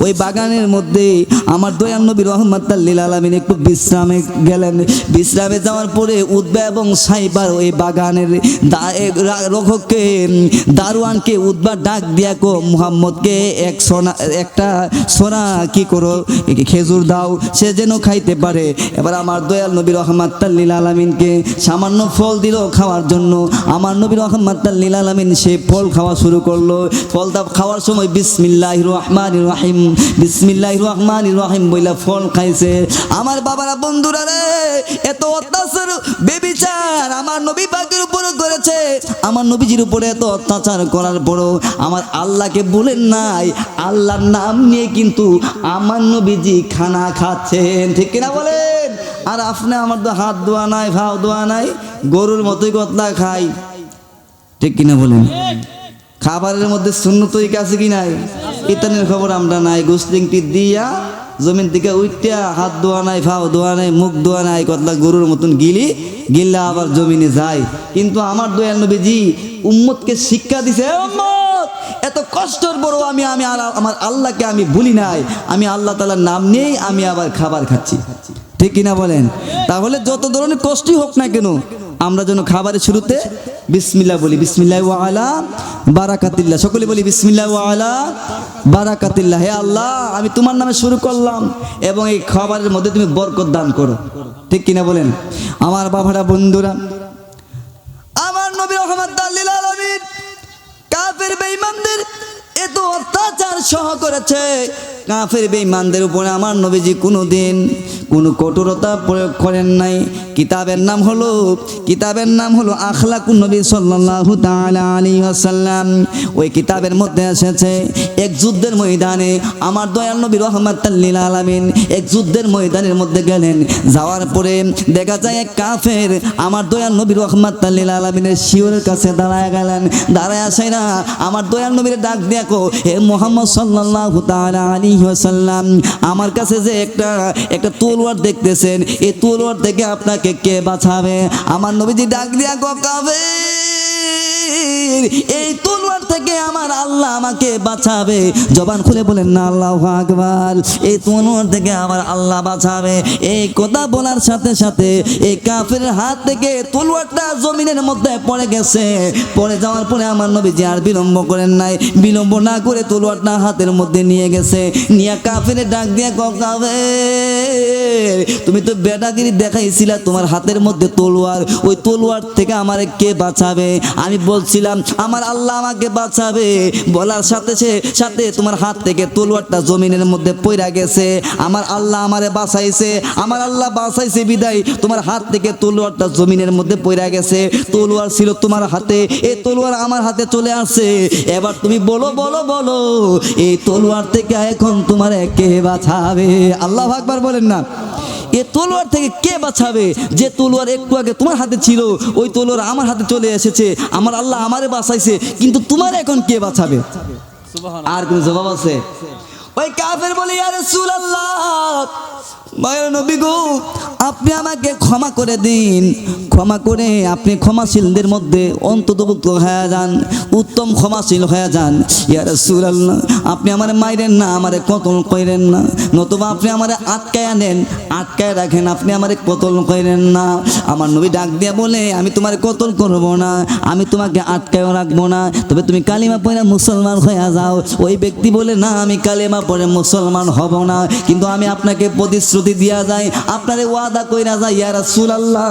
A: ওই বাগানের মধ্যে আমার দয়াল নবী রহমাতুল লিল আলামিন একটু বিশ্রামে গেলেন। বিশ্রামে যাওয়ার পরে উতবা এবং সাইবার ওই বাগানের রক্ষককে দারোয়ানকে উতবা ডাক দিয়া কো মুহাম্মদকে একটা সোনা কি করো খেজুর দাও, সে যেন খাইতে পারে। এবার আমার দয়াল নবী রহমাতুল লিল আলামিনকে সামান্য ফল দিল খাওয়ার জন্য। আমার নবী রহমাতুল লিল আলামিন সে ফল খাওয়া শুরু করলো। ফলটা খাওয়ার সময় বিসমিল্লাহির রহমানির রহিম, বিসমিল্লাহির রহমানির রহিম বইলা ফল খাইছে। আমার বাবারা বন্ধুরা রে, এত অত্যাচার বেবিচার আমার নবী পাকের উপর করেছে। আমার নবীজির উপরে এত অত্যাচার করার পরও আমার আল্লাহকে বলেন নাই, আল্লাহর নাম নিয়ে কিন্তু আমার নবীজি খানা খাচ্ছেন, ঠিক কিনা বলেন? আর আপনি আমার তো হাত ধোয়া নাই, ভাও ধোয়া নাই, গরুর মতোই কতলা খাই, ঠিক কিনা বলেন? খাবারের মধ্যে সুন্নতই আছে কি নাই? ইতানের খবর আমরা নাই। গুসলিংটি দিয়া জমিন থেকে উঠতে হাত ধোয়া নাই, ভাও ধোয়া নাই, মুখ ধোয়া নাই, কতলা গরুর মতন গিল্লা আবার জমিনে যায়। কিন্তু আমার দয়াল নবীজি উম্মতকে শিক্ষা দিছে, উম্মত এত কষ্টের বড় আমি আমার আল্লাহকে আমি ভুলি নাই, আমি আল্লাহ তাআলার নাম নিয়েই আমি আবার খাবার খাচ্ছি, ঠিক কিনা বলেন? তাহলে যত ধরনের কষ্টই হোক না কেন আমরা যেন খাবারের শুরুতে বিসমিল্লাহ বলি, বিসমিল্লাহ ওয়া আলা বারাকাতিল্লাহ। সকলে বলি বিসমিল্লাহ ওয়া আলা বারাকাতিল্লাহ। হে আল্লাহ, আমি তোমার নামে শুরু করলাম এবং এই খাবারের মধ্যে তুমি বরকত দান করো, ঠিক কিনা বলেন? আমার বাবারা বন্ধুরা, আমার নবী রহমাতুল লিল আলামিন কাফের বেঈমানদের এত অত্যাচার সহ করেছে। কাফের বেঈমানদের উপরে আমার নবীজি কোনোদিন কোনো কঠোরতা প্রয়োগ করেন নাই। কিতাবের নাম হলো আখলাকুন নবী সাল্লাল্লাহু তাআলা আলাইহি ওয়াসাল্লাম। ওই কিতাবের মধ্যে এসেছে এক যুদ্ধের ময়দানে আমার দয়াল নবী রহমাতুল লিল আলামিন এক যুদ্ধের ময়দানের মধ্যে গেলেন। যাওয়ার পরে দেখা যায় এক কাফের আমার দয়াল নবী রহমাতুল লিল আলামিনের শিওরের কাছে দাঁড়ায় গেলেন। দাঁড়ায় আসে না, আমার দয়াল নবীর ডাক দেখো, হে মুহাম্মদ সাল্লাল্লাহু তাআলা আলাইহি ওয়াসাল্লাম, আমার কাছে যে একটা তলোয়ার দেখতেছেন, এই তলোয়ার থেকে আপনাকে কে বাঁচাবে? আমার নবীজি ডাক দিয়া কো, কাফের, এই তলোয়ার থেকে আমার আল্লাহ আমাকে বাঁচাবে। জবান খুলে বলেন না আল্লাহু আকবার। এই তলোয়ার থেকে আমার আল্লাহ বাঁচাবে। এই কথা বলার সাথে সাথে এই কাফের হাত থেকে তলোয়ারটা জমিনের মধ্যে পড়ে গেছে। পড়ে যাওয়ার পরে আমার নবীজি আর বিলম্ব করেন নাই, বিলম্ব না করে তলোয়ারটা হাতের মধ্যে নিয়ে গেছে। নিয়ে কাফের ডাক দিয়া কো, কাফের, তুমি তো বেটাগিরি দেখাইছিলা, তোমার হাতের মধ্যে তলোয়ার, ওই তলোয়ার থেকে আমারে কে বাঁচাবে? আমি বলছিলাম আমার আল্লাহ আমাকে বাঁচাবে। বলার সাথে সাথে তোমার হাত থেকে তলোয়ারটা জমিনের মধ্যে পড়ে গেছে। আমার আল্লাহ আমারে বাঁচাইছে, আমার আল্লাহ বাঁচাইছে বিদায় তোমার হাত থেকে তলোয়ারটা জমিনের মধ্যে পড়ে গেছে। তলোয়ার ছিল তোমার হাতে, এই তলোয়ার আমার হাতে চলে আসছে। এবার তুমি বলো বলো বলো, এই তলোয়ার থেকে এখন তোমার কে বাঁচাবে? আল্লাহু আকবার বলেন না। এ তলোয়ার থেকে কে বাঁচাবে? যে তলোয়ার একটু আগে তোমার হাতে ছিল, ওই তলোয়ার আমার হাতে চলে এসেছে। আমার আল্লাহ আমারে বাঁচাইছে, কিন্তু তোমার এখন কে বাঁচাবে? আর কোন জবাব আছে? ওই কাফের বলে, ইয়া রাসূলুল্লাহ, মায়ের নবী গো, আপনি আমাকে ক্ষমা করে দিন। ক্ষমা করে আপনি ক্ষমাশীলদের মধ্যে অন্তর্ভুক্ত হয়ে যান, উত্তম ক্ষমাশীল হয়ে যান। ইয়া রাসূলুল্লাহ, আপনি আমারে মাইরেন না, আমারে কতল কইরেন না, নতুবা আপনি আমারে আটকায় নেন, আটকায় রাখেন, আপনি আমারে কতল কইরেন না। আমার নবী ডাক দিয়ে বলে, আমি তোমারে কতল করব না, আমি তোমাকে আটকায়ও রাখবো না, তবে তুমি কালিমা পড়ে মুসলমান হয়ে যাও। ওই ব্যক্তি বলে, না আমি কালিমা পড়ে মুসলমান হব না, কিন্তু আমি আপনাকে প্রতিশ্রুতি দিয়া যায়, আপনারে ওয়াদা কইরা যায়, ইয়া রাসূলুল্লাহ,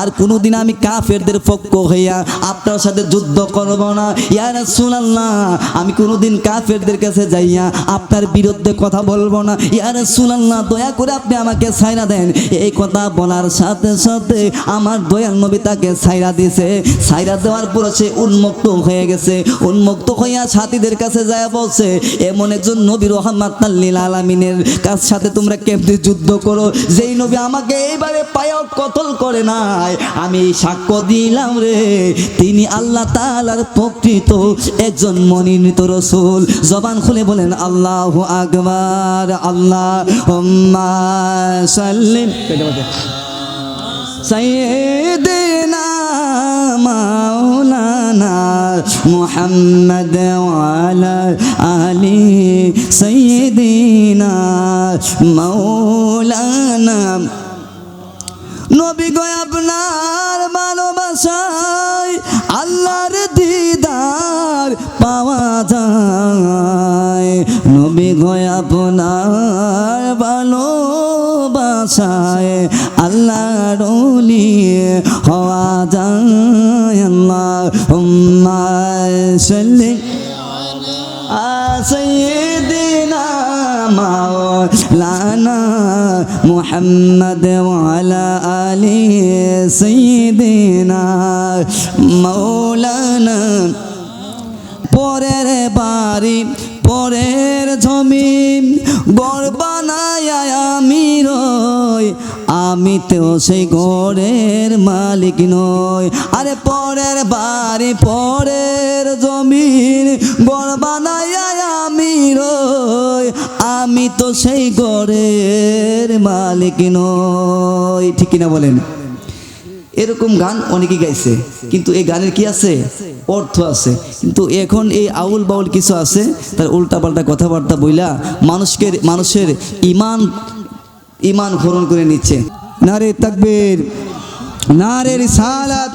A: আর কোনোদিন আমি কাফেরদের পক্ষ হইয়া আপনার সাথে যুদ্ধ করব না। ইয়া রাসূলুল্লাহ, আমি কোনোদিন কাফেরদের কাছে যাইয়া আপনার বিরুদ্ধে কথা বলবো না। ইয়া রাসূলুল্লাহ, দয়া করে আপনি আমাকে ছাইরা দেন। এই কথা বলার সাথে সাথে আমার দয়াল নবী তাকে ছাইরা দিয়েছে। ছাইরা দেওয়ার পর সে উন্মুক্ত হয়ে গেছে। উন্মুক্ত হইয়া সাথীদের কাছে যায় বলছে, এমন একজন নবী রহমাতুল লিল আলামিনের সাথে তোমরা কেমনে যুদ্ধ যুদ্ধ করো। যেই নবী আমাকে এইভাবে পায়ও কতল করে নাই, আমি সাক্ষ্য দিলাম রে তিনি আল্লাহ তাআলার প্রকৃত একজন মনোনীত রাসূল। জবান খুলে বলেন আল্লাহু আকবার। আল্লাহুম্মা সাল্লি সাইয়্যিদিনা মাওলানা মুহাম্মদ ওয়া আলা আলি সাইয়্যিদিনা মাওলানা। নবী গো আপনার ভালোবাসায় আল্লাহর দিদার পাওয়া যায়। নবী গো আপনার ভালোবাসায় আল্লাহর ওলি হওয়া যায়। আল্লাহুম্মা সাল্লি সাইয়্যিদিনা মাওলানা মুহাম্মদ ওয়া আলা আলি সাইয়্যিদিনা মাওলানা। পরের বাড়ি পরের জমিন ঘর বানায় আমি রই, আমি তো সেই ঘরের মালিক নই। আরে পরের বাড়ি পরের জমিন ঘর বানায় আমি রই, আমি তো সেই ঘরের মালিক নই। ঠিক কিনা বলেন? এরকম গান অনেকে গাইছে, কিন্তু এই গানের কি আছে? অর্থ আছে। কিন্তু এখন এই আউল বাউল কিছু আছে, তার উল্টাপাল্টা কথাবার্তা বইলা মানুষের ইমান হরণ করে নিচ্ছে। নারে তাকবীর, নারে রিসালাত।